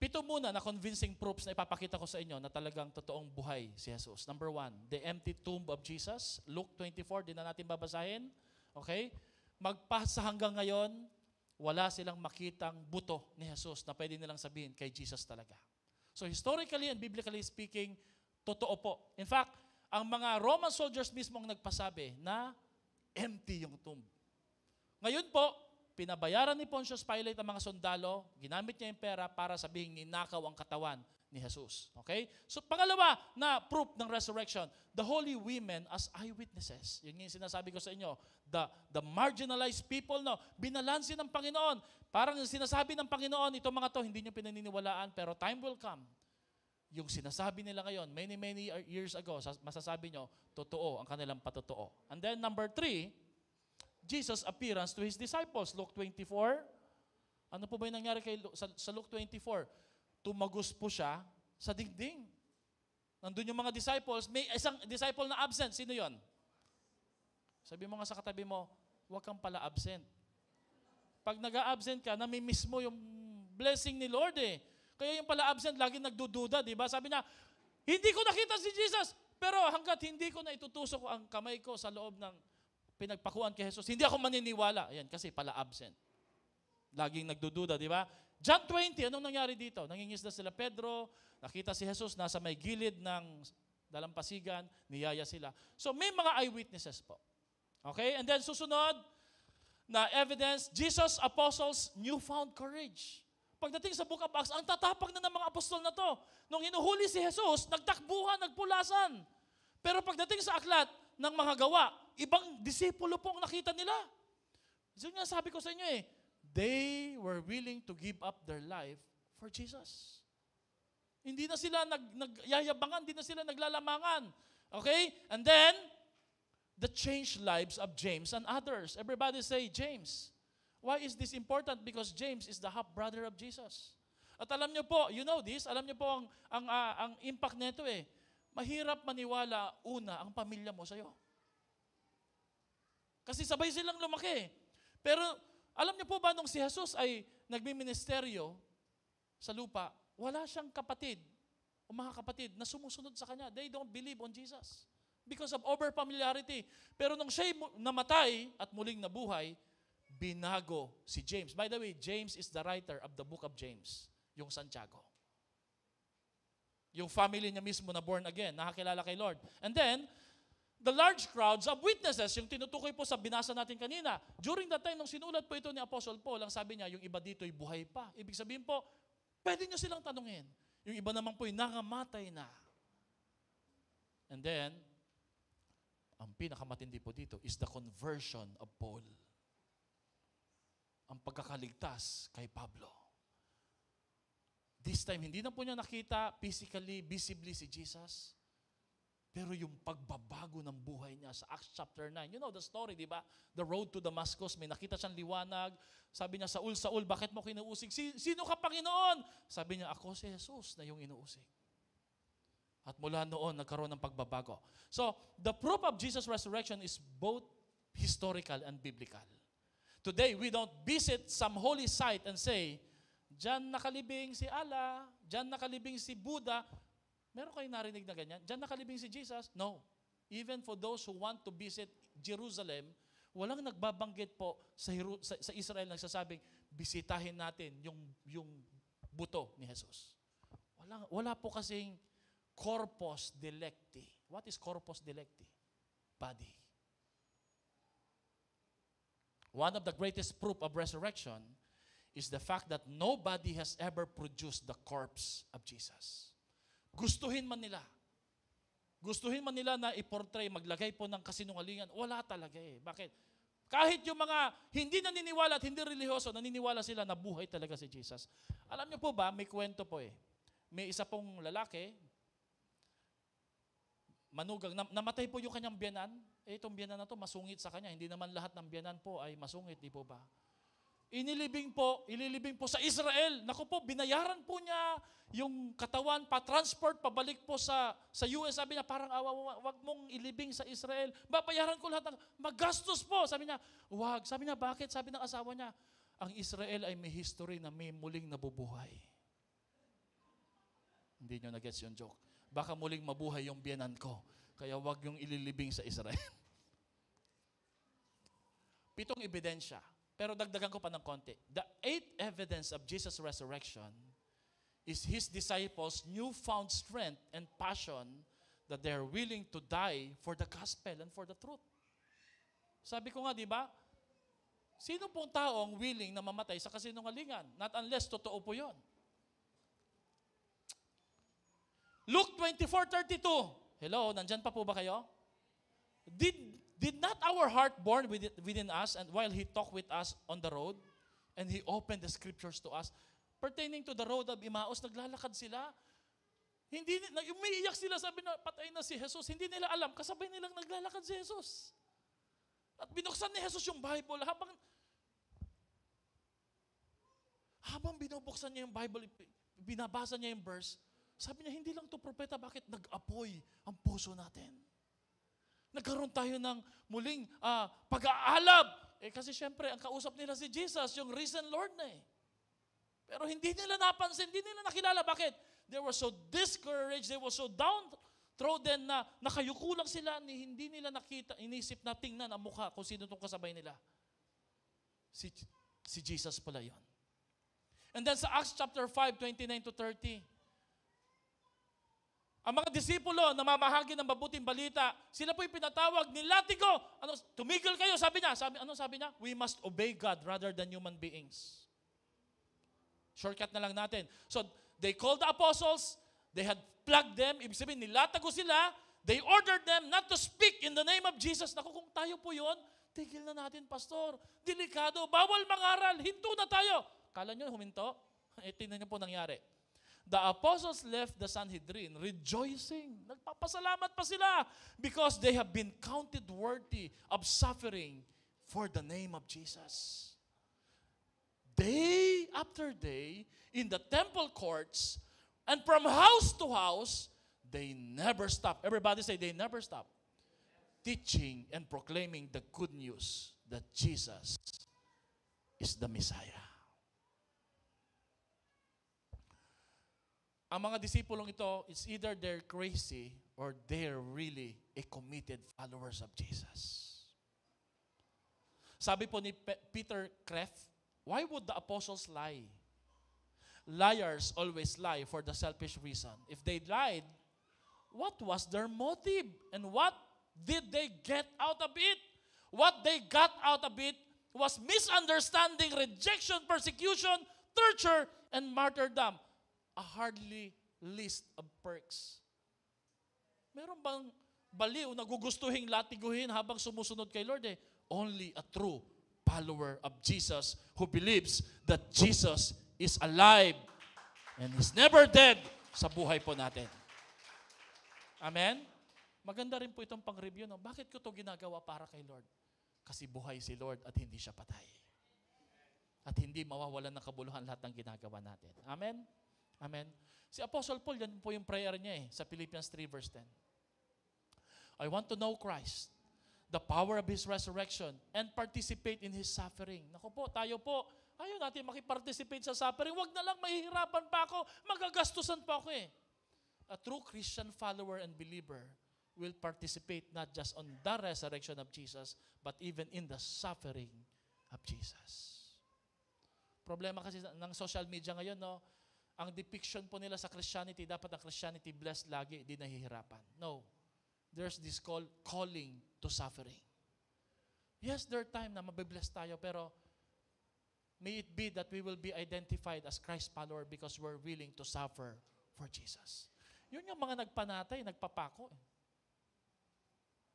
7 muna na convincing proofs na ipapakita ko sa inyo na talagang totoong buhay si Jesus. Number 1, the empty tomb of Jesus. Luke 24, di na natin babasahin. Okay? Magpasa hanggang ngayon, wala silang makitang buto ni Jesus na pwede nilang sabihin kay Jesus talaga. So historically and biblically speaking, totoo po. In fact, ang mga Roman soldiers mismo ang nagpasabi na empty yung tomb. Ngayon po, pinabayaran ni Pontius Pilate ang mga sundalo, ginamit niya yung pera para sabihin ninakaw ang katawan ni Jesus. Okay? So pangalawa na proof ng resurrection, the holy women as eyewitnesses. Yun yung sinasabi ko sa inyo. The marginalized people, no, binalansin ng Panginoon. Parang sinasabi ng Panginoon, itong mga to, hindi nyo pinaniniwalaan, pero time will come. Yung sinasabi nila ngayon, many years ago, masasabi nyo, totoo ang kanilang patotoo. And then number 3, Jesus' appearance to His disciples. Luke 24. Ano po ba yung nangyari sa Luke 24? Tumagos po siya sa dingding. Nandun yung mga disciples. May isang disciple na absent. Sino yon? Sabi mo nga sa katabi mo, huwag kang pala absent. Pag nag-a-absent ka, nami-miss mo yung blessing ni Lord eh. Kaya yung pala absent, lagi nagdududa, di ba? Sabi niya, hindi ko nakita si Jesus, pero hanggat hindi ko na itutusok ang kamay ko sa loob ng pinagpakuan kay Jesus, hindi ako maniniwala. Ayan, kasi pala absent. Laging nagdududa, di ba? John 20, anong nangyari dito? Nangingisda sila Pedro, nakita si Jesus, nasa may gilid ng dalampasigan, niyaya sila. So may mga eyewitnesses po. Okay? And then susunod na evidence, Jesus' apostles' newfound courage. Pagdating sa Book of Acts, ang tatapang na ng mga apostol na to. Nung hinuhuli si Jesus, nagtakbuhan, nagpulasan. Pero pagdating sa aklat ng mga gawa, ibang disipulo po ang nakita nila. So nga sabi ko sa inyo eh, they were willing to give up their life for Jesus. Hindi na sila nagyayabangan, hindi na sila naglalamangan. Okay? And then, the changed lives of James and others. Everybody say, James. Why is this important? Because James is the half-brother of Jesus. At alam niyo po, you know this, alam niyo po ang impact nito eh. Mahirap maniwala una ang pamilya mo sa'yo. Kasi sabay silang lumaki. Pero alam niyo po ba nung si Jesus ay nagmiministeryo sa lupa, wala siyang kapatid o mga kapatid na sumusunod sa kanya. They don't believe on Jesus because of over-familiarity. Pero nung siya'y namatay at muling nabuhay, binago si James. By the way, James is the writer of the book of James, yung Santiago. Yung family niya mismo na born again, nakakilala kay Lord. And then, the large crowds of witnesses, yung tinutukoy po sa binasa natin kanina. During that time, nung sinulat po ito ni Apostle Paul, ang sabi niya, yung iba dito'y buhay pa. Ibig sabihin po, pwede nyo silang tanungin. Yung iba naman po'y nangamatay na. And then, ang pinakamatindi po dito is the conversion of Paul. Ang pagkakaligtas kay Pablo. This time, hindi na po niya nakita physically, visibly si Jesus. Pero yung pagbabago ng buhay niya sa Acts chapter 9. You know the story, di ba? The road to Damascus, may nakita siyang liwanag. Sabi niya, Saul, Saul, bakit mo kinuusig? Sino ka, Panginoon? Sabi niya, ako si Jesus na yung inuusig. At mula noon, nagkaroon ng pagbabago. So, the proof of Jesus' resurrection is both historical and biblical. Today, we don't visit some holy site and say, diyan nakalibing si Allah, diyan nakalibing si Buddha. Meron kayong narinig na ganyan? Diyan nakalibing si Jesus? No. Even for those who want to visit Jerusalem, walang nagbabanggit po sa Israel nagsasabing, bisitahin natin yung buto ni Jesus. Wala po kasing corpus delicti. What is corpus delicti? Body. One of the greatest proof of resurrection is the fact that nobody has ever produced the corpse of Jesus. Gustuhin man nila na i-portray, maglagay po ng kasinungalingan, wala talaga eh. Bakit? Kahit yung mga hindi naniniwala at hindi relihiyoso, naniniwala sila na buhay talaga si Jesus. Alam niyo po ba, may kwento po eh. May isa pong lalaki, manugang, namatay po yung kanyang biyanan. Itong biyanan na to masungit sa kanya. Hindi naman lahat ng biyanan po ay masungit, di po ba? Ililibing po sa Israel. Naku po, binayaran po niya yung katawan, pa-transport, pabalik po sa US. Sabi niya, parang wag mong ilibing sa Israel. Babayaran ko lahat ng magastos po. Sabi niya, wag. Sabi niya, bakit? Sabi ng asawa niya, ang Israel ay may history na may muling nabubuhay. Hindi niyo na-gets yung joke. Baka muling mabuhay yung biyanan ko. Kaya wag yung ililibing sa Israel. 7 ebidensya. Pero dagdagan ko pa ng konti. The 8th evidence of Jesus' resurrection is His disciples' newfound strength and passion that they are willing to die for the gospel and for the truth. Sabi ko nga, di ba? Sino pong tao ang willing na mamatay sa kasinungalingan? Not unless totoo po yon. Luke 24:32. Hello, nandyan pa po ba kayo? Did not our heart burn within us and while He talked with us on the road and He opened the scriptures to us? Pertaining to the road of Emmaus, naglalakad sila. Umiiyak sila, sabi na patay na si Jesus. Hindi nila alam, kasabay nilang naglalakad si Jesus. At binuksan ni Jesus yung Bible. Habang binubuksan niya yung Bible, binabasa niya yung verse, sabi niya, hindi lang to propeta, bakit nag-apoy ang puso natin? Nagkaroon tayo ng muling pag-aalab. Kasi syempre, ang kausap nila si Jesus, yung risen Lord na eh. Pero hindi nila napansin, hindi nila nakilala. Bakit? They were so discouraged, they were so downtrodden na nakayuko lang sila, hindi nila nakita, inisip na tingnan ang mukha kung sino itong kasabay nila. Si Jesus pala yun. And then sa Acts chapter 5, 29-30, ang mga disipulo na mamahagi ng mabuting balita, sila po'y pinatawag, nilatigo. Tumigil kayo, sabi niya. Ano sabi niya? We must obey God rather than human beings. Shortcut na lang natin. So, they called the apostles, they had plugged them, ibig sabihin, nilatago sila, they ordered them not to speak in the name of Jesus. Naku, kung tayo po yun, tigil na natin, pastor. Delikado, bawal mangaral, hinto na tayo. Kala nyo, huminto? Tingnan nyo po nangyari. The apostles left the Sanhedrin rejoicing. Nagpapasalamat pa sila because they have been counted worthy of suffering for the name of Jesus. Day after day, in the temple courts, and from house to house, they never stop. Everybody say, they never stop. Teaching and proclaiming the good news that Jesus is the Messiah. Ang mga disipulong ito, it's either they're crazy or they're really a committed followers of Jesus. Sabi po ni Peter Kreeft, why would the apostles lie? Liars always lie for the selfish reason. If they lied, what was their motive? And what did they get out of it? What they got out of it was misunderstanding, rejection, persecution, torture, and martyrdom. A hardly list of perks. Meron bang baliw na gugustuhin latiguhin habang sumusunod kay Lord eh? Only a true follower of Jesus who believes that Jesus is alive and is never dead sa buhay po natin. Amen? Maganda rin po itong pang-review. No? Bakit ko ito ginagawa para kay Lord? Kasi buhay si Lord at hindi siya patay. At hindi mawawalan ng kabuluhan lahat ng ginagawa natin. Amen? Amen. Si Apostle Paul, yan po yung prayer niya sa Philippians 3 verse 10. I want to know Christ, the power of His resurrection, and participate in His suffering. Naku po, tayo po, ayaw natin makiparticipate sa suffering. Wag na lang, mahihirapan pa ako, magagastusan pa ako eh. A true Christian follower and believer will participate not just on the resurrection of Jesus, but even in the suffering of Jesus. Problema kasi ng social media ngayon, no? Ang depiction po nila sa Christianity, dapat ang Christianity blessed lagi, di nahihirapan. No. There's this calling to suffering. Yes, there are time na mabibless tayo, pero may it be that we will be identified as Christ follower because we're willing to suffer for Jesus. Yun yung mga nagpanatay, nagpapako.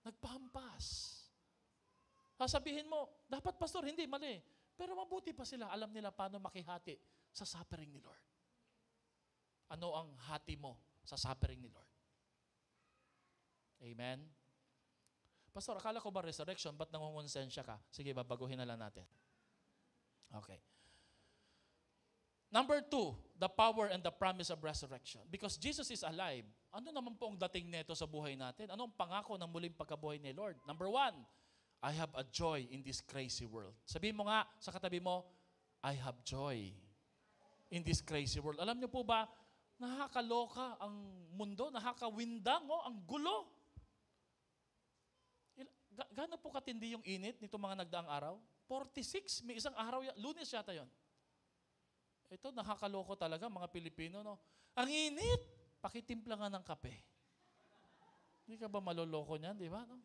Nagpahampas. Sasabihin mo, dapat pastor, hindi, mali. Pero mabuti pa sila, alam nila paano makihati sa suffering ni Lord. Ano ang hati mo sa suffering ni Lord? Amen? Pastor, akala ko ba resurrection? Ba't nangungonsensya ka? Sige, babaguhin na lang natin. Okay. Number 2, the power and the promise of resurrection. Because Jesus is alive, ano naman po ang dating neto sa buhay natin? Ano ang pangako ng muling pagkabuhay ni Lord? Number 1, I have a joy in this crazy world. Sabihin mo nga sa katabi mo, I have joy in this crazy world. Alam niyo po ba, nakakaloka ang mundo, nakakawindang, ang gulo. Gaano po katindi yung init nito mga nagdaang araw? 46, may isang araw, Lunes yata yon. Ito, nakakaloko talaga mga Pilipino, no? Ang init, pakitimpla nga ng kape. Hindi ka ba maloloko niyan, di ba? No?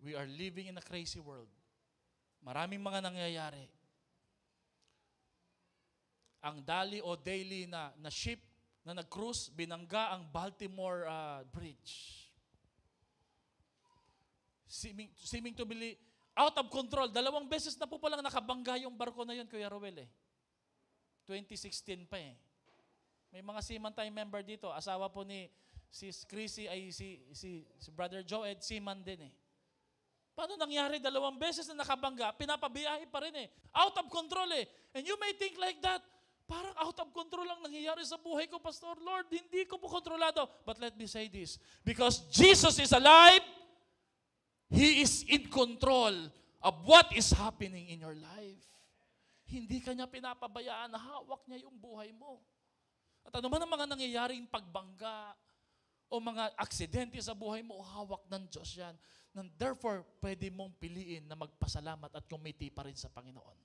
We are living in a crazy world. Maraming mga nangyayari. ang dali o daily na ship na nag-cruise, binangga ang Baltimore Bridge. Seeming to be out of control. 2 beses na po palang nakabangga yung barko na yun, Kuya Ruel 2016 pa May mga seaman tayong member dito. Asawa po ni Sis Chrissy ay si Brother Joed, seaman din Paano nangyari 2 beses na nakabangga, pinapabiyahe pa rin Out of control And you may think like that, parang out of control lang nangyayari sa buhay ko, Pastor. Lord, hindi ko po kontrolado. But let me say this, because Jesus is alive, He is in control of what is happening in your life. Hindi ka niya pinapabayaan, hawak niya yung buhay mo. At ano man ang mga nangyayaring pagbangga o mga aksidente sa buhay mo, hawak ng Diyos yan. And therefore, pwede mong piliin na magpasalamat at kumiti pa rin sa Panginoon.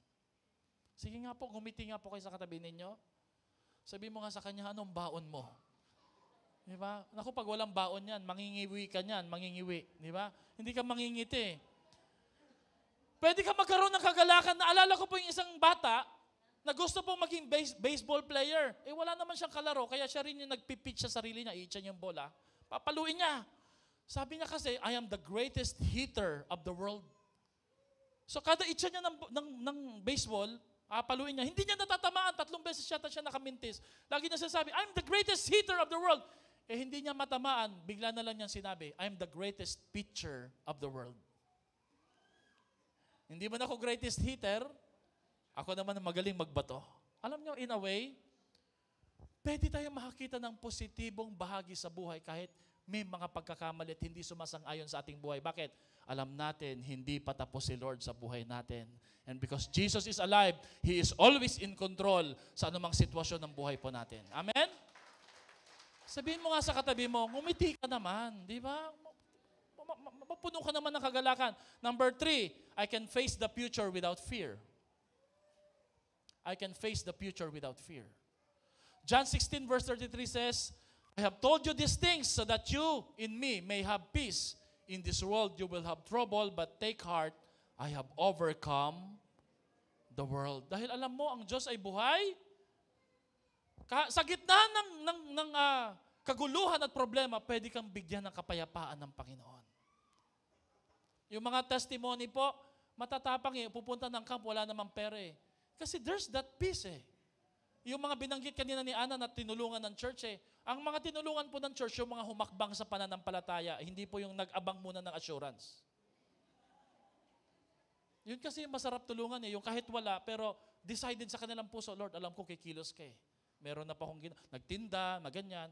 Sige nga po, kumiti nga po kayo sa katabi ninyo. Sabi mo nga sa kanya, anong baon mo? Diba? Naku, pag walang baon yan, mangingiwi ka niyan, mangingiwi. Diba? Hindi ka mangingiti. Pwede ka magkaroon ng kagalakan. Naalala ko po yung isang bata na gusto pong maging baseball player. Wala naman siyang kalaro, kaya siya rin yung nagpipitch sa sarili niya, i-itcha niya yung bola. Papaluin niya. Sabi niya kasi, I am the greatest hitter of the world. So kada itcha niya ng baseball, paluin niya. Hindi niya natatamaan. 3 beses siya nakamintis. Lagi niya sinasabi, I'm the greatest hitter of the world. Hindi niya matamaan. Bigla na lang niyang sinabi, I'm the greatest pitcher of the world. Hindi man ako greatest hitter, ako naman ang magaling magbato. Alam niyo, in a way, pwede tayo makakita ng positibong bahagi sa buhay kahit may mga pagkakamali at hindi sumasang-ayon sa ating buhay. Bakit? Alam natin, hindi pa tapos si Lord sa buhay natin. And because Jesus is alive, He is always in control sa anumang sitwasyon ng buhay po natin. Amen? Sabihin mo nga sa katabi mo, ngumiti ka naman. Di ba? Mapuno ka naman ng kagalakan. Number 3, I can face the future without fear. I can face the future without fear. John 16 verse 33 says, I have told you these things so that you in me may have peace. In this world you will have trouble, but take heart, I have overcome the world. Dahil alam mo, ang Diyos ay buhay. Sa gitna ng kaguluhan at problema, pwede kang bigyan ng kapayapaan ng Panginoon. Yung mga testimony po, matatapang pupunta ng camp, wala namang pera Kasi there's that peace Yung mga binanggit kanina ni Ana na tinulungan ng church ang mga tinulungan po ng church, yung mga humakbang sa pananampalataya, hindi po yung nag-abang muna ng assurance. Yun kasi masarap tulungan yung kahit wala, pero decided sa kanilang puso, Lord, alam ko kikilos ka Meron na pa akong nagtinda, maganyan.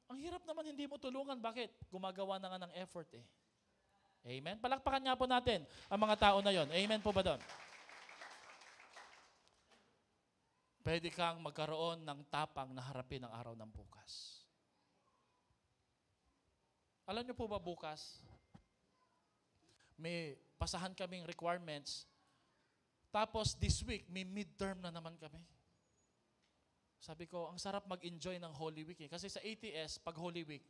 Ang hirap naman hindi mo tulungan. Bakit? Gumagawa na nga ng effort Amen? Palakpakan nga po natin ang mga tao na yon. Amen po ba doon? Pwede kang magkaroon ng tapang na harapin ang araw ng bukas. Alam niyo po ba bukas, may pasahan kaming requirements, tapos this week, may midterm na naman kami. Sabi ko, ang sarap mag-enjoy ng Holy Week Kasi sa ATS, pag Holy Week,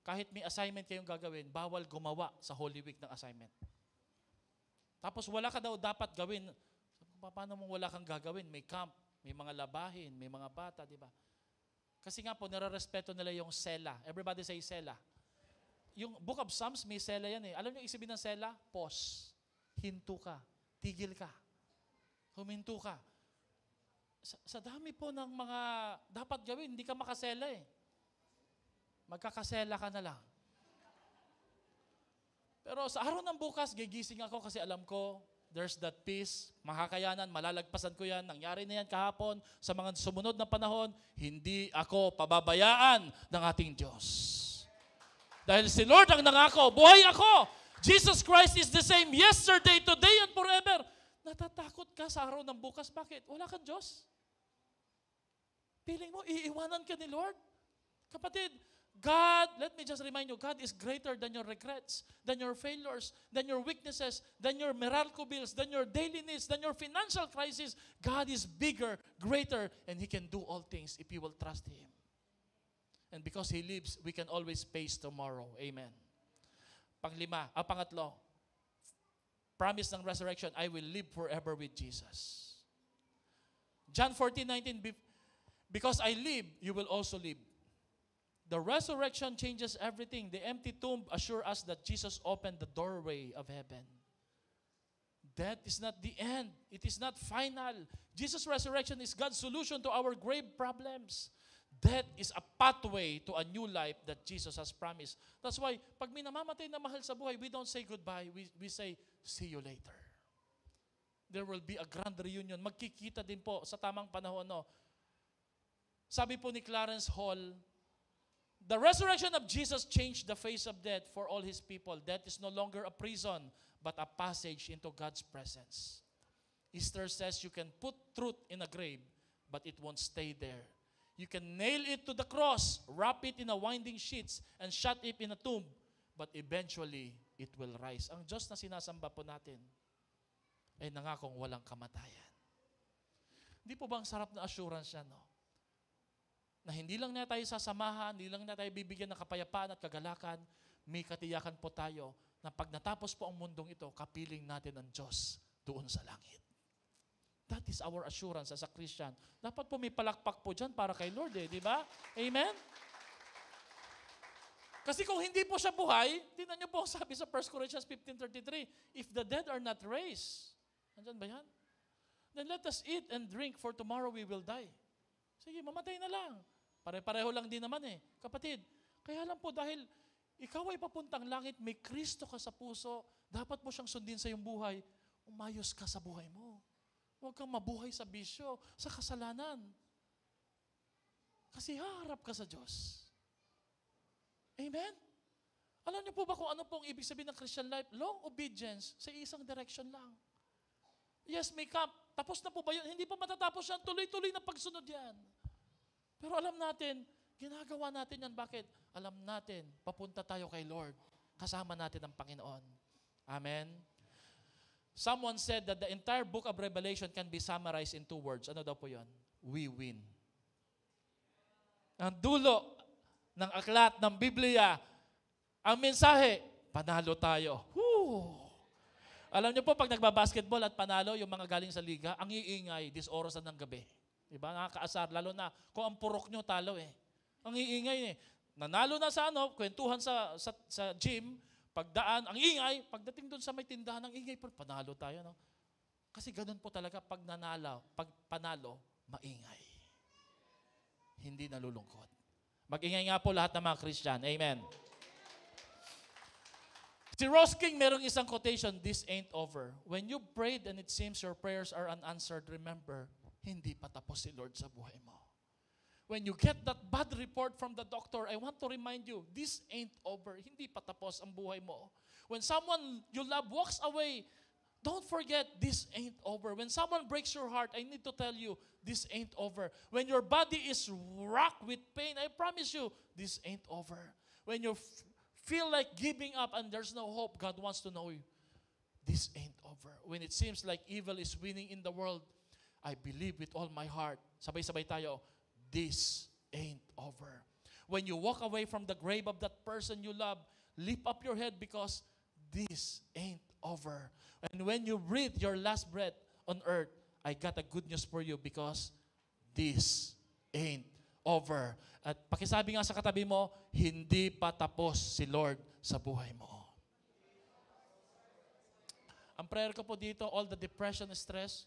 kahit may assignment kayong gagawin, bawal gumawa sa Holy Week ng assignment. Tapos wala ka daw dapat gawin. Sabi ko, paano mong wala kang gagawin? May camp. May mga labahin, may mga bata, di ba? Kasi nga po, nire-respeto nila yung sela. Everybody say sela. Yung Book of Psalms, may sela yan Alam niyo isipin ng sela? Pause. Hinto ka. Tigil ka. Huminto ka. Sa dami po ng mga dapat gawin, hindi ka makasela Magkakasela ka na lang. Pero sa araw ng bukas, gigising ako kasi alam ko, there's that peace, makakayanan, malalagpasan ko yan, nangyari na yan kahapon, sa mga sumunod na panahon, hindi ako pababayaan ng ating Diyos. Dahil si Lord ang nangako, buhay ako! Jesus Christ is the same yesterday, today, and forever. Natatakot ka sa araw ng bukas. Bakit? Wala kang Diyos. Piling mo, iiwanan ka ni Lord? Kapatid, God, let me just remind you, God is greater than your regrets, than your failures, than your weaknesses, than your miracle bills, than your daily needs, than your financial crisis. God is bigger, greater, and He can do all things if you will trust Him. And because He lives, we can always face tomorrow. Amen. Pangatlo, promise ng resurrection, I will live forever with Jesus. John 14:19, because I live, you will also live. The resurrection changes everything. The empty tomb assures us that Jesus opened the doorway of heaven. Death is not the end. It is not final. Jesus' resurrection is God's solution to our grave problems. Death is a pathway to a new life that Jesus has promised. That's why, pag may namamatay na mahal sa buhay, we don't say goodbye. We say, see you later. There will be a grand reunion. Magkikita din po sa tamang panahon. No? Sabi po ni Clarence Hall, the resurrection of Jesus changed the face of death for all His people. Death is no longer a prison, but a passage into God's presence. Easter says you can put truth in a grave, but it won't stay there. You can nail it to the cross, wrap it in a winding sheets, and shut it in a tomb, but eventually, it will rise. Ang Diyos na sinasamba po natin ay nangakong walang kamatayan. Hindi po ba ang sarap na assurance yan, no? Na hindi lang na tayo sasamahan, hindi lang na tayo bibigyan ng kapayapaan at kagalakan, may katiyakan po tayo na pag natapos po ang mundong ito, kapiling natin ang Diyos doon sa langit. That is our assurance as a Christian. Dapat po may palakpak po dyan para kay Lord di ba? Amen? Kasi kung hindi po siya buhay, tingnan niyo po ang sabi sa 1 Corinthians 15:33, if the dead are not raised, andyan ba yan? Then let us eat and drink, for tomorrow we will die. Sige, mamatay na lang. Pare-pareho lang din naman Kapatid, kaya lang po dahil ikaw ay papuntang langit, may Kristo ka sa puso, dapat mo siyang sundin sa iyong buhay, umayos ka sa buhay mo. Huwag kang mabuhay sa bisyo, sa kasalanan. Kasi haharap ka sa Diyos. Amen? Alam niyo po ba kung ano pong ibig sabihin ng Christian life? Long obedience sa isang direction lang. Yes, may camp. Tapos na po ba yun? Hindi pa matatapos yan. Tuloy-tuloy na pagsunod yan. Pero alam natin, ginagawa natin yan. Bakit? Alam natin, papunta tayo kay Lord. Kasama natin ang Panginoon. Amen? Someone said that the entire book of Revelation can be summarized in 2 words. Ano daw po yun? We win. Ang dulo ng aklat ng Biblia, ang mensahe, panalo tayo. Woo! Alam niyo po, pag nagbabasketball at panalo, yung mga galing sa liga, ang iingay, this oras na ng gabi. Diba? Nakakaasar, lalo na kung ang purok nyo talo Ang iingay Nanalo na sa kwentuhan sa gym, pagdaan, ang ingay, pagdating doon sa may tindahan, ang ingay, panalo tayo, no? Kasi ganun po talaga pag panalo, maingay. Hindi nalulungkot. Mag-ingay nga po lahat ng mga Christian. Amen. Si Ross King, merong isang quotation, this ain't over. When you prayed and it seems your prayers are unanswered, remember, hindi pa tapos si Lord sa buhay mo. When you get that bad report from the doctor, I want to remind you, this ain't over. Hindi pa tapos ang buhay mo. When someone you love walks away, don't forget, this ain't over. When someone breaks your heart, I need to tell you, this ain't over. When your body is racked with pain, I promise you, this ain't over. When you feel like giving up and there's no hope, God wants to know you, this ain't over. When it seems like evil is winning in the world, I believe with all my heart. Sabay-sabay tayo, this ain't over. When you walk away from the grave of that person you love, lift up your head because this ain't over. And when you breathe your last breath on earth, I got a good news for you because this ain't over. At pakisabi nga sa katabi mo, hindi pa tapos si Lord sa buhay mo. Ang prayer ko po dito, all the depression, stress,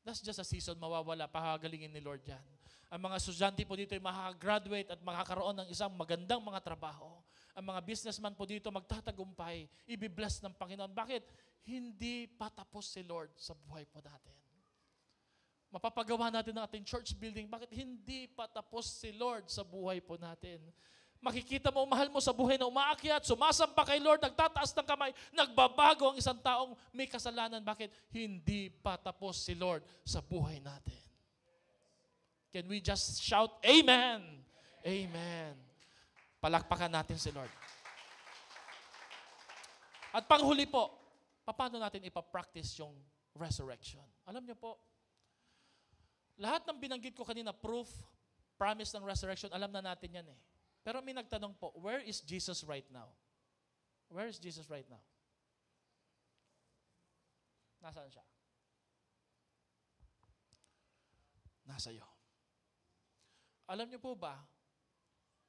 that's just a season, mawawala, pahagalingin ni Lord yan. Ang mga estudyante po dito ay makakagraduate at makakaroon ng isang magandang mga trabaho. Ang mga businessman po dito magtatagumpay, ibibless ng Panginoon. Bakit? Hindi pa tapos si Lord sa buhay po natin. Mapapagawa natin ang ating church building. Bakit? Hindi pa tapos si Lord sa buhay po natin. Makikita mo, mahal mo sa buhay na umaakyat, sumasampa kay Lord, nagtataas ng kamay, nagbabago ang isang taong may kasalanan. Bakit? Hindi pa tapos si Lord sa buhay natin. Can we just shout, Amen? Amen. Palakpakan natin si Lord. At panghuli po, paano natin ipapractice yung resurrection? Alam niyo po, lahat ng binanggit ko kanina, proof, promise ng resurrection, alam na natin yan Pero may nagtanong po, where is Jesus right now? Where is Jesus right now? Nasaan siya? nasa iyo. Alam niyo po ba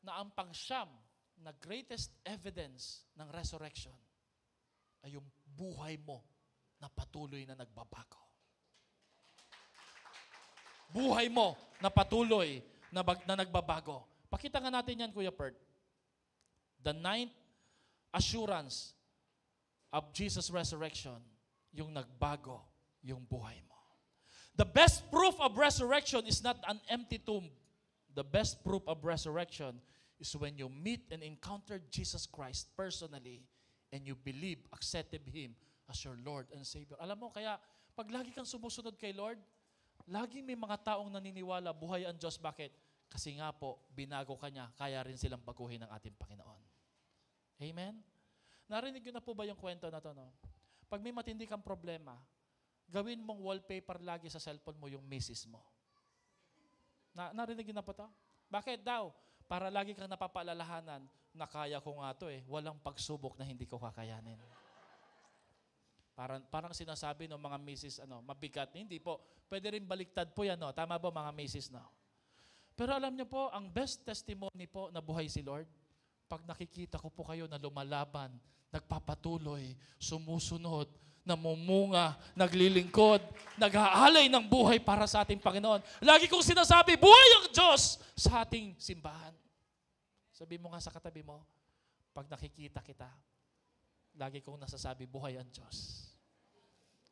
na ang pangsyam na greatest evidence ng resurrection ay yung buhay mo na patuloy na nagbabago. Buhay mo na patuloy na nagbabago. Pakita nga natin yan, Kuya Pert. The ninth assurance of Jesus' resurrection, yung nagbago yung buhay mo. The best proof of resurrection is not an empty tomb. The best proof of resurrection is when you meet and encounter Jesus Christ personally and you believe, accepted Him as your Lord and Savior. Alam mo, kaya pag lagi kang sumusunod kay Lord, laging may mga taong naniniwala, buhay ang Diyos. Bakit? Kasi nga po, binago ka niya, kaya rin silang baguhin ng ating Panginoon. Amen? Narinig niyo na po ba yung kwento na to, no? Pag may matindi kang problema, gawin mong wallpaper lagi sa cellphone mo yung misis mo. Narinig niyo na po to? Bakit daw? Para lagi kang napapaalalahanan na kaya ko nga to eh. Walang pagsubok na hindi ko kakayanin. Parang sinasabi ng mga misis, mabigat. Hindi po. Pwede rin baliktad po yan. No? Tama ba mga misis? No? Pero alam niyo po, ang best testimony po na buhay si Lord, pag nakikita ko po kayo na lumalaban, nagpapatuloy, sumusunod, namumunga, naglilingkod, nag-aalay ng buhay para sa ating Panginoon. Lagi kong sinasabi, buhay ang Diyos sa ating simbahan. Sabi mo nga sa katabi mo, pag nakikita kita, lagi kong nasasabi, buhay ang Diyos.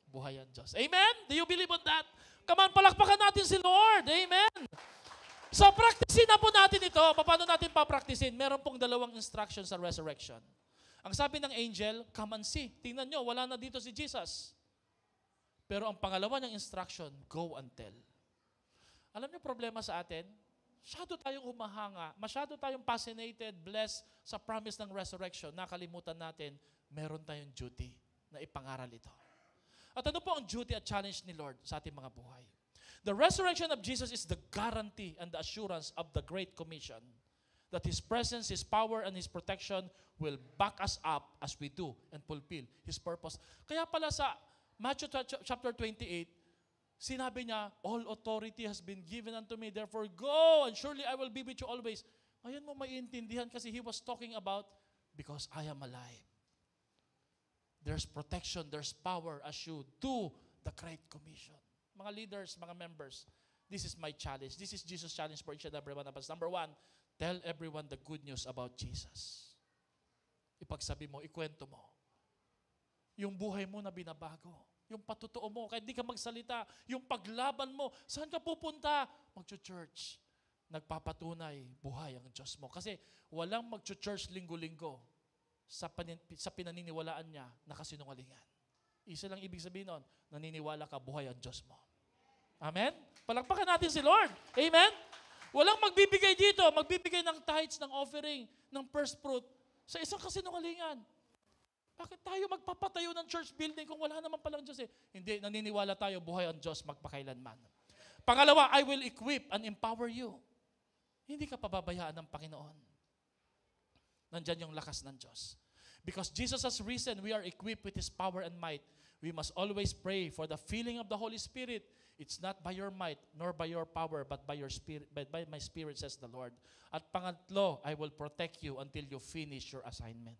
Buhay ang Diyos. Amen? Do you believe on that? Come on, palakpakan natin si Lord. Amen? So, practicein na po natin ito. Paano natin pa-practicein? Meron pong dalawang instructions sa resurrection. Ang sabi ng angel, come and see. Tingnan nyo, wala na dito si Jesus. Pero ang pangalawa niyang instruction, go and tell. Alam niyo problema sa atin? Masyado tayong humahanga, masyado tayong fascinated, blessed sa promise ng resurrection. Nakalimutan natin, meron tayong duty na ipangaral ito. At ano po ang duty at challenge ni Lord sa ating mga buhay? The resurrection of Jesus is the guarantee and the assurance of the Great Commission that His presence, His power, and His protection will back us up as we do and fulfill His purpose. Kaya pala sa Matthew chapter 28, sinabi niya, all authority has been given unto me, therefore go, and surely I will be with you always. Ngayon mo maiintindihan kasi He was talking about, because I am alive. There's protection, there's power as you do the Great Commission. Mga leaders, mga members, this is my challenge. This is Jesus' challenge for each and every one of us. Number one, tell everyone the good news about Jesus. Ipagsabi mo, ikwento mo. Yung buhay mo na binabago. Yung patutuo mo, kahit di ka magsalita. Yung paglaban mo, saan ka pupunta? Mag-church. Nagpapatunay, buhay ang Diyos mo. Kasi walang mag-church linggo-linggo sa pinaniniwalaan niya na kasinungalingan. Isa lang ibig sabihin nun, naniniwala ka, buhay ang Diyos mo. Amen? Palakpakan natin si Lord. Amen? Walang magbibigay dito, magbibigay ng tithes, ng offering, ng first fruit sa isang kasinungalingan. Bakit tayo magpapatayo ng church building kung wala naman palang Diyos eh? Hindi, naniniwala tayo, buhay ang Diyos magpakailanman. Pangalawa, I will equip and empower you. Hindi ka pababayaan ng Panginoon. Nandyan yung lakas ng Diyos. Because Jesus has risen, we are equipped with His power and might. We must always pray for the filling of the Holy Spirit. It's not by your might, nor by your power, but by your spirit, by my spirit, says the Lord. At pangatlo, I will protect you until you finish your assignment.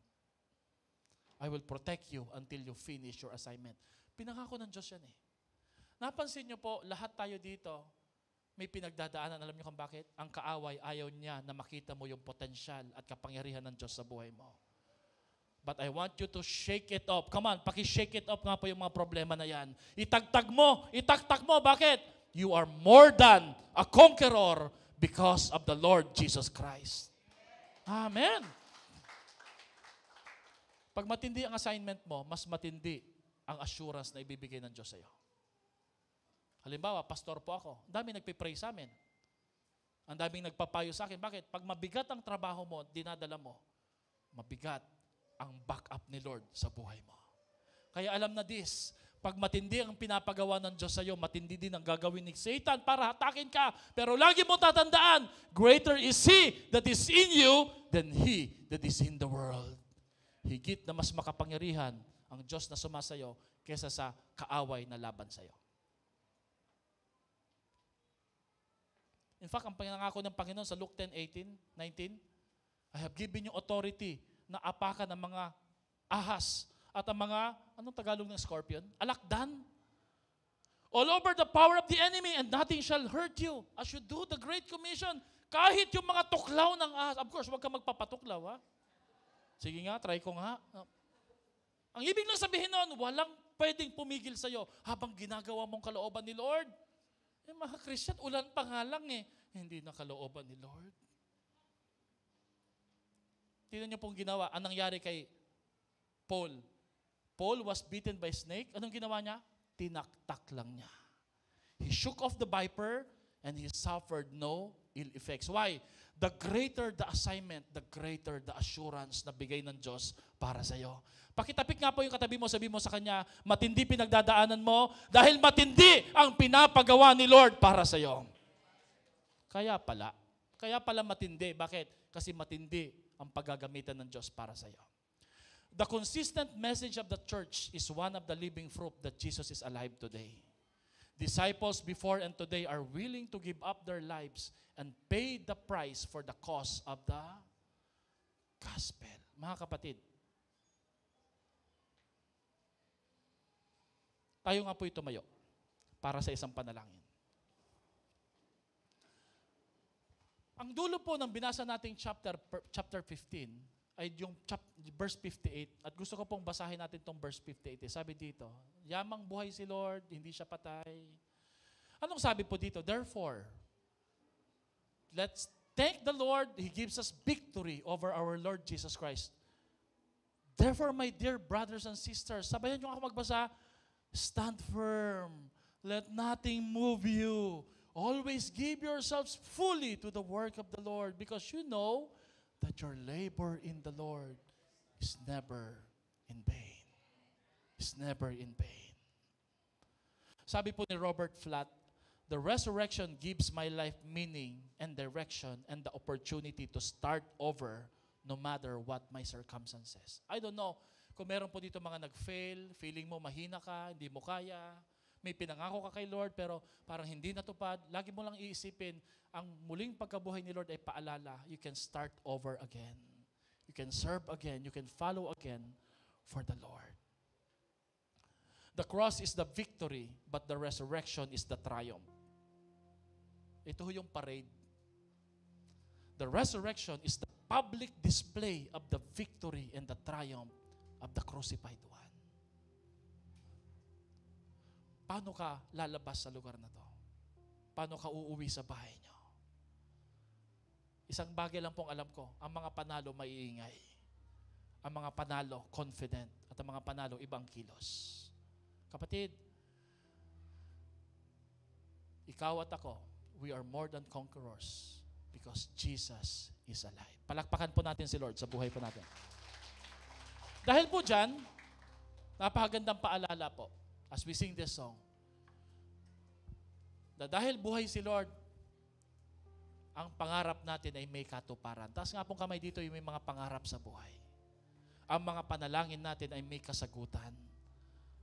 I will protect you until you finish your assignment. Pinangako ng Diyos yan eh. Napansin niyo po, lahat tayo dito, may pinagdadaanan. Alam niyo kung bakit? Ang kaaway, ayaw niya na makita mo yung potensyal at kapangyarihan ng Diyos sa buhay mo. But I want you to shake it up. Come on, paki-shake it up nga po yung mga problema na yan. Itagtag mo. Bakit? You are more than a conqueror because of the Lord Jesus Christ. Amen. Pag matindi ang assignment mo, mas matindi ang assurance na ibibigay ng Diyos sa iyo. Halimbawa, pastor po ako. Ang daming nagpipray sa amin. Ang daming nagpapayo sa akin. Bakit? Pag mabigat ang trabaho mo, dinadala mo, mabigat ang backup ni Lord sa buhay mo. Kaya alam na this, pag matindi ang pinapagawa ng Diyos sa iyo, matindi din ang gagawin ni Satan para hatakin ka. Pero lagi mo tatandaan, greater is He that is in you than he that is in the world. Higit na mas makapangyarihan ang Diyos na sumasayo kaysa sa kaaway na laban sa iyo. In fact, ang pinangako ng Panginoon sa Luke 10:18, 19, I have given you authority na apakan ang mga ahas at ang mga, anong Tagalog ng scorpion? Alakdan. All over the power of the enemy and nothing shall hurt you as you do the Great Commission. Kahit yung mga tuklaw ng ahas. Of course, huwag ka magpapatuklaw, ha? Sige nga, try ko nga. Ang ibig lang sabihin nun, walang pwedeng pumigil sa'yo habang ginagawa mong kalooban ni Lord. Mga Christian, ulan pa nga lang hindi na kalooban ni Lord. Tingnan niyo pong ginawa. Anong nangyari kay Paul? Paul was bitten by snake. Anong ginawa niya? Tinaktak lang niya. He shook off the viper and he suffered no ill effects. Why? The greater the assignment, the greater the assurance na bigay ng Diyos para sa iyo. Pakitapik nga po yung katabi mo, sabi mo sa kanya, matindi pinagdadaanan mo dahil matindi ang pinapagawa ni Lord para sa iyo. Kaya pala matindi. Bakit? Kasi matindi ang paggagamitan ng Diyos para sa iyo. The consistent message of the church is one of the living proof that Jesus is alive today. Disciples before and today are willing to give up their lives and pay the price for the cause of the gospel. Mga kapatid, tayo nga po tumayo para sa isang panalangin. Ang dulo po ng binasa nating chapter 15 ay yung verse 58. At gusto ko pong basahin natin tong verse 58. Sabi dito, yamang buhay si Lord, hindi siya patay. Anong sabi po dito? Therefore, let's thank the Lord. He gives us victory over our Lord Jesus Christ. Therefore, my dear brothers and sisters, sabayan nyo ako magbasa, stand firm. Let nothing move you. Always give yourselves fully to the work of the Lord because you know that your labor in the Lord is never in vain. Is never in vain. Sabi po ni Robert Flatt, the resurrection gives my life meaning and direction and the opportunity to start over no matter what my circumstances. I don't know kung meron po dito mga nag-fail, feeling mo mahina ka, hindi mo kaya, may pinangako ka kay Lord pero parang hindi natupad, lagi mo lang iisipin, ang muling pagkabuhay ni Lord ay paalala, you can start over again. You can serve again. You can follow again for the Lord. The cross is the victory, but the resurrection is the triumph. Ito yung parade. The resurrection is the public display of the victory and the triumph of the crucified one. Paano ka lalabas sa lugar na to? Paano ka uuwi sa bahay niyo? Isang bagay lang pong alam ko, ang mga panalo maiingay. Ang mga panalo confident. At ang mga panalo ibang kilos. Kapatid, ikaw at ako, we are more than conquerors because Jesus is alive. Palakpakan po natin si Lord sa buhay po natin. Dahil po dyan, napakagandang paalala po as we sing this song. Dahil buhay si Lord, ang pangarap natin ay may katuparan. Taas nga pong kamay dito yung may mga pangarap sa buhay. Ang mga panalangin natin ay may kasagutan.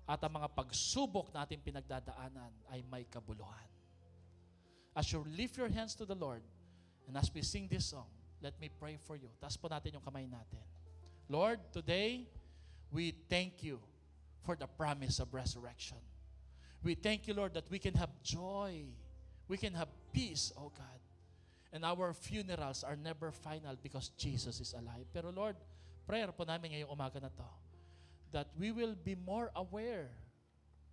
At ang mga pagsubok natin pinagdadaanan ay may kabuluhan. As you lift your hands to the Lord, and as we sing this song, let me pray for you. Taas po natin yung kamay natin. Lord, today, we thank you for the promise of resurrection. We thank you, Lord, that we can have joy. We can have peace, oh God. And our funerals are never final because Jesus is alive. Pero Lord, prayer po namin ngayong umaga na to, that we will be more aware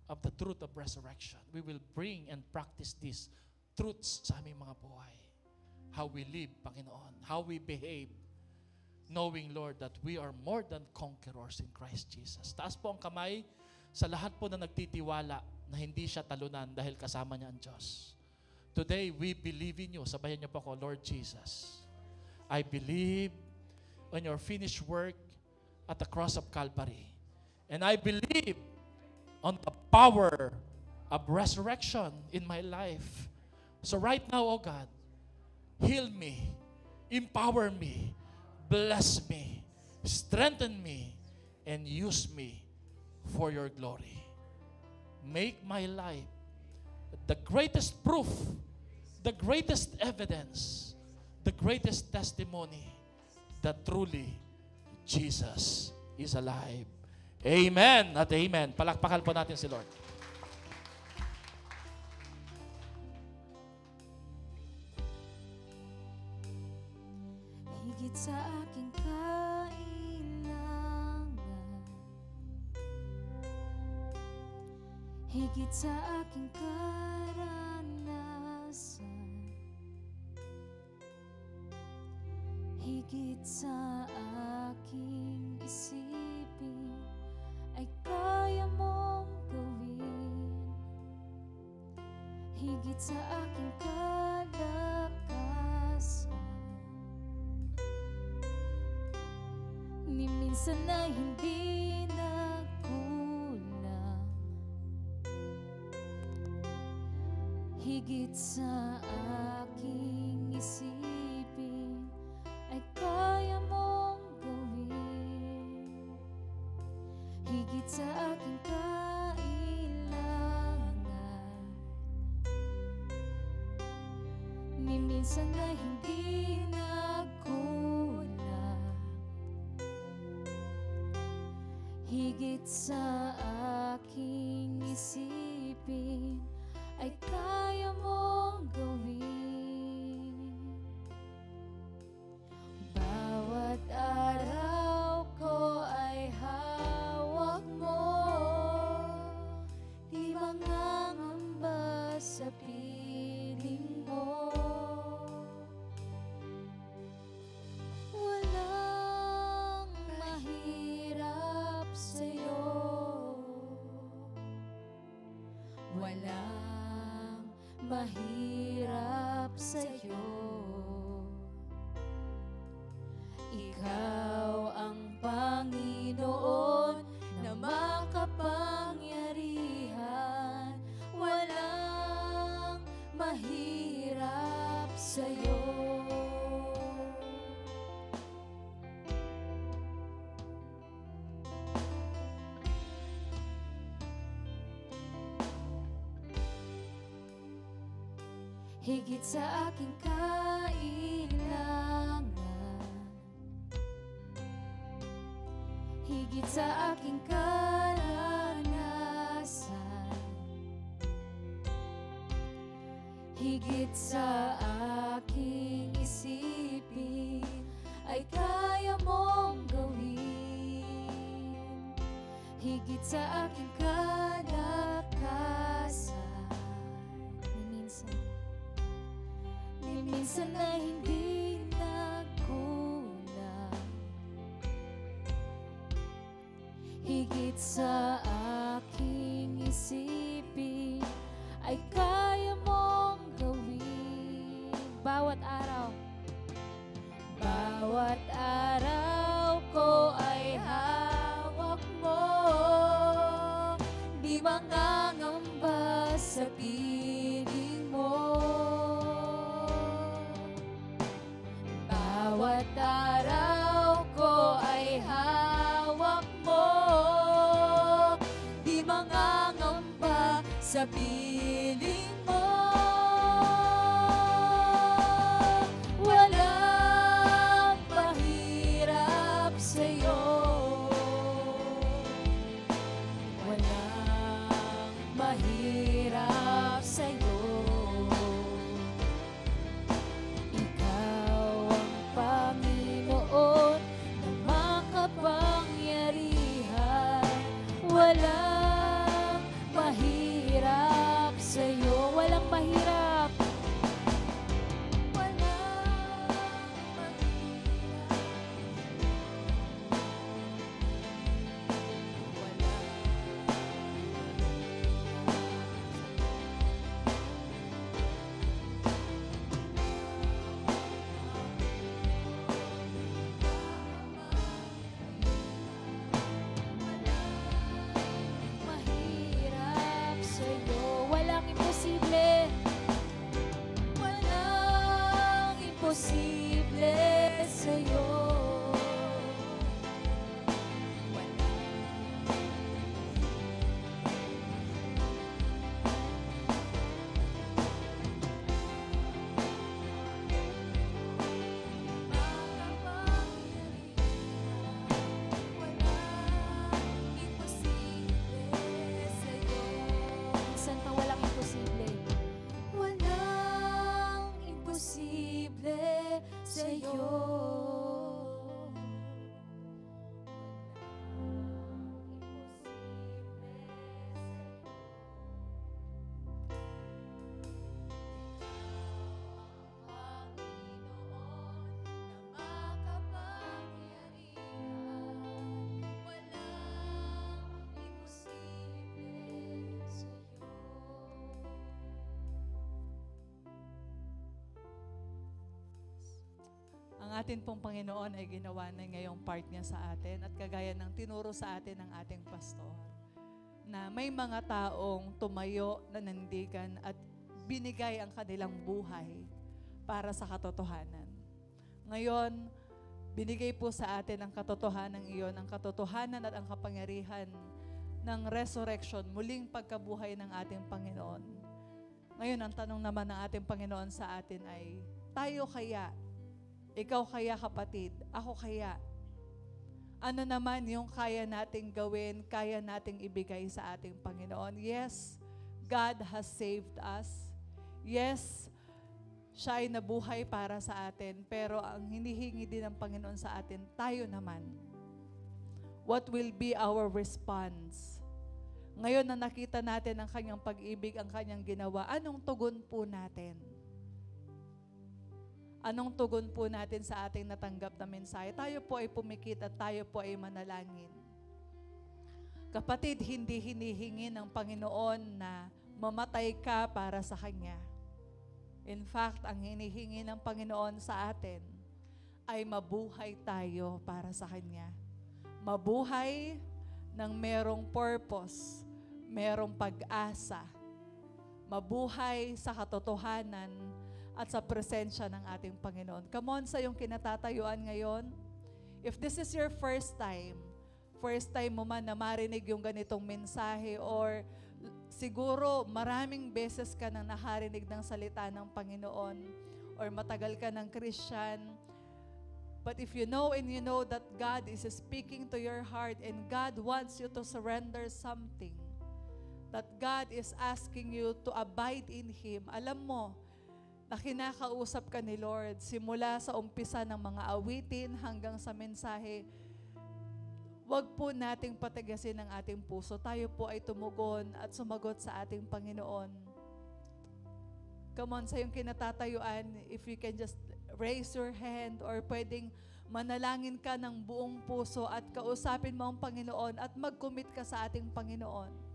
of the truth of resurrection. We will bring and practice these truths sa aming mga buhay. How we live, Panginoon. How we behave. Knowing, Lord, that we are more than conquerors in Christ Jesus. Taas po ang kamay sa lahat po na nagtitiwala na hindi siya talunan dahil kasama niya ang Diyos. Today, we believe in you. Sabayan niyo po ako, Lord Jesus. I believe on your finished work at the cross of Calvary. And I believe on the power of resurrection in my life. So right now, oh God, heal me, empower me, bless me, strengthen me, and use me for your glory. Make my life the greatest proof the greatest evidence, the greatest testimony that truly Jesus is alive. Amen at amen. Palakpakan po natin si Lord. Higit sa aking kailangan, higit sa aking karanasan, higit sa aking isipin, ay kaya mong gawin. Higit sa aking kalakasan, ni minsan na hindi nagkulang. Higit sa aking isipin, ay kaya mong gawin. Higit sa aking kailangan, ni minsan na hindi nagkulang. Higit sa aking isipin, ay kaya mong gawin. Bawat araw ko ay hawak mo, di mangangamba sa piling mo. Walang mahirap sa'yo, walang mahirap sa'yo. Ikaw ang Panginoon na makapangyarihan, walang mahirap sa'yo. Higit sa aking kailangan, higit sa aking karanasan, higit sa aking isipin, ay kaya mong gawin. Higit sa aking kalakasan, minsan na hindi nagkulang. Higit sa aking isipin, ay kaya mong gawin. Bawat araw, bawat araw ko ay hawak mo, di mangangamba sa piling mo. Bawat araw ko ay hawak mo, di mangangamba sa piling mo. Walang mahirap sa'yo, walang mahirap sa'yo. Panginoon na makapangyarihan, walang mahirap sa'yo, walang mahirap. Walang mahirap. atin pong Panginoon ay ginawa na ngayong part niya sa atin at kagaya ng tinuro sa atin ng ating pastor, na may mga taong tumayo, nanindigan at binigay ang kanilang buhay para sa katotohanan. Ngayon, binigay po sa atin ang katotohanan iyon, ang katotohanan at ang kapangyarihan ng resurrection, muling pagkabuhay ng ating Panginoon. Ngayon, ang tanong naman ng ating Panginoon sa atin ay, tayo kaya? Ikaw kaya, kapatid? Ako kaya? Ano naman yung kaya nating gawin, kaya nating ibigay sa ating Panginoon? Yes, God has saved us. Yes, siya ay nabuhay para sa atin, pero ang hinihingi din ng Panginoon sa atin, tayo naman. What will be our response? Ngayon na nakita natin ang kanyang pag-ibig, ang kanyang ginawa, anong tugon po natin? Anong tugon po natin sa ating natanggap na mensahe? Tayo po ay pumikit at tayo po ay manalangin. Kapatid, hindi hinihingi ng Panginoon na mamatay ka para sa Kanya. In fact, ang hinihingi ng Panginoon sa atin ay mabuhay tayo para sa Kanya. Mabuhay ng merong purpose, merong pag-asa. Mabuhay sa katotohanan at sa presensya ng ating Panginoon. Come on sa iyong kinatatayuan ngayon. If this is your first time mo man na marinig yung ganitong mensahe, or siguro maraming beses ka nang nakarinig ng salita ng Panginoon, or matagal ka ng Christian, but if you know and you know that God is speaking to your heart and God wants you to surrender something, that God is asking you to abide in Him, alam mo, na kinakausap ka ni Lord, simula sa umpisa ng mga awitin hanggang sa mensahe, wag po nating patigasin ang ating puso. Tayo po ay tumugon at sumagot sa ating Panginoon. Come on, sa iyong kinatatayuan, if you can just raise your hand, or pwedeng manalangin ka ng buong puso at kausapin mo ang Panginoon at mag-commit ka sa ating Panginoon.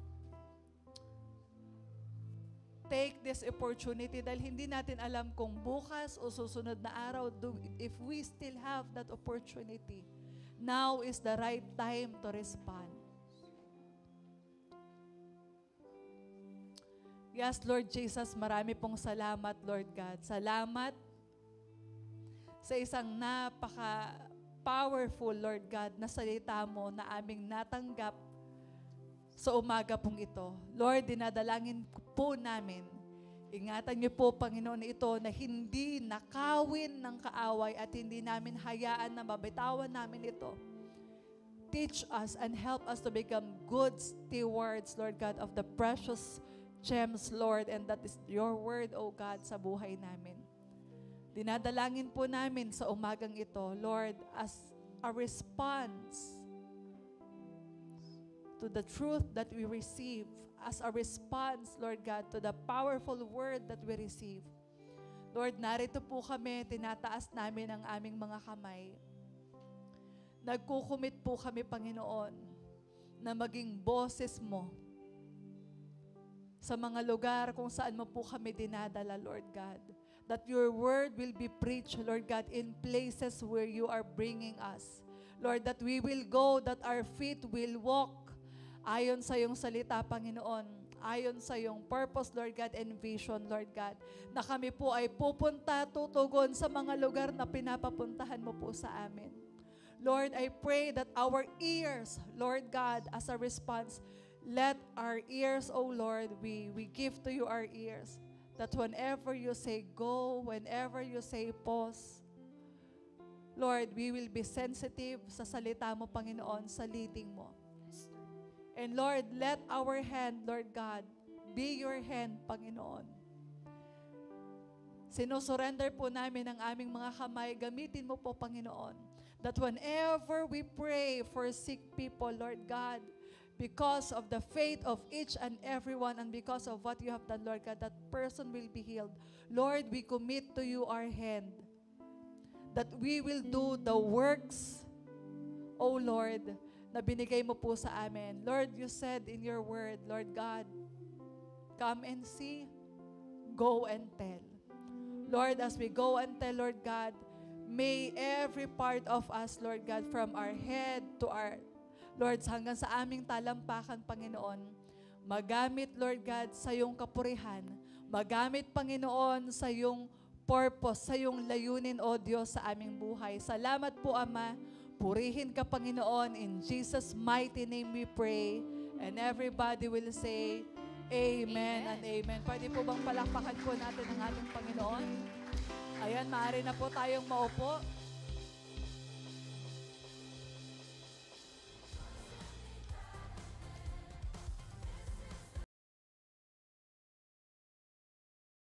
Take this opportunity dahil hindi natin alam kung bukas o susunod na araw, if we still have that opportunity. Now is the right time to respond. Yes, Lord Jesus, marami pong salamat, Lord God. Salamat sa isang napaka-powerful, Lord God, na salita mo na aming natanggap sa umaga pong ito. Lord, dinadalangin po namin, ingatan niyo po, Panginoon, ito na hindi nakawin ng kaaway at hindi namin hayaan na mabitawan namin ito. Teach us and help us to become good stewards, Lord God, of the precious gems, Lord, and that is your word, O God, sa buhay namin. Dinadalangin po namin sa umagang ito, Lord, as a response to the truth that we receive, as a response, Lord God, to the powerful word that we receive. Lord, narito po kami, tinataas namin ang aming mga kamay. Nagkukumit po kami, Panginoon, na maging boses mo sa mga lugar kung saan mo po kami dinadala, Lord God. That your word will be preached, Lord God, in places where you are bringing us. Lord, that we will go, that our feet will walk ayon sa iyong salita, Panginoon, ayon sa iyong purpose, Lord God, and vision, Lord God, na kami po ay pupunta, tutugon sa mga lugar na pinapapuntahan mo po sa amin. Lord, I pray that our ears, Lord God, as a response, let our ears, O Lord, we give to you our ears, that whenever you say go, whenever you say pause, Lord, we will be sensitive sa salita mo, Panginoon, sa leading mo. And Lord, let our hand, Lord God, be your hand, Panginoon. Sinusurrender po namin ang aming mga kamay. Gamitin mo po, Panginoon, that whenever we pray for sick people, Lord God, because of the faith of each and everyone and because of what you have done, Lord God, that person will be healed. Lord, we commit to you our hand, that we will do the works, O Lord, na binigay mo po sa amin. Lord, you said in your word, Lord God, come and see, go and tell. Lord, as we go and tell, Lord God, May every part of us, Lord God, from our head to our, Lord, hanggang sa aming talampakan, Panginoon, magamit, Lord God, sa iyong kapurihan. Magamit, Panginoon, sa iyong purpose, sa iyong layunin, O Diyos, sa aming buhay. Salamat po, Ama. Purihin ka, Panginoon. In Jesus' mighty name we pray. And everybody will say, Amen and Amen. Pwede po bang palakpakan po natin ang ating Panginoon? Ayan, maaari na po tayong maupo.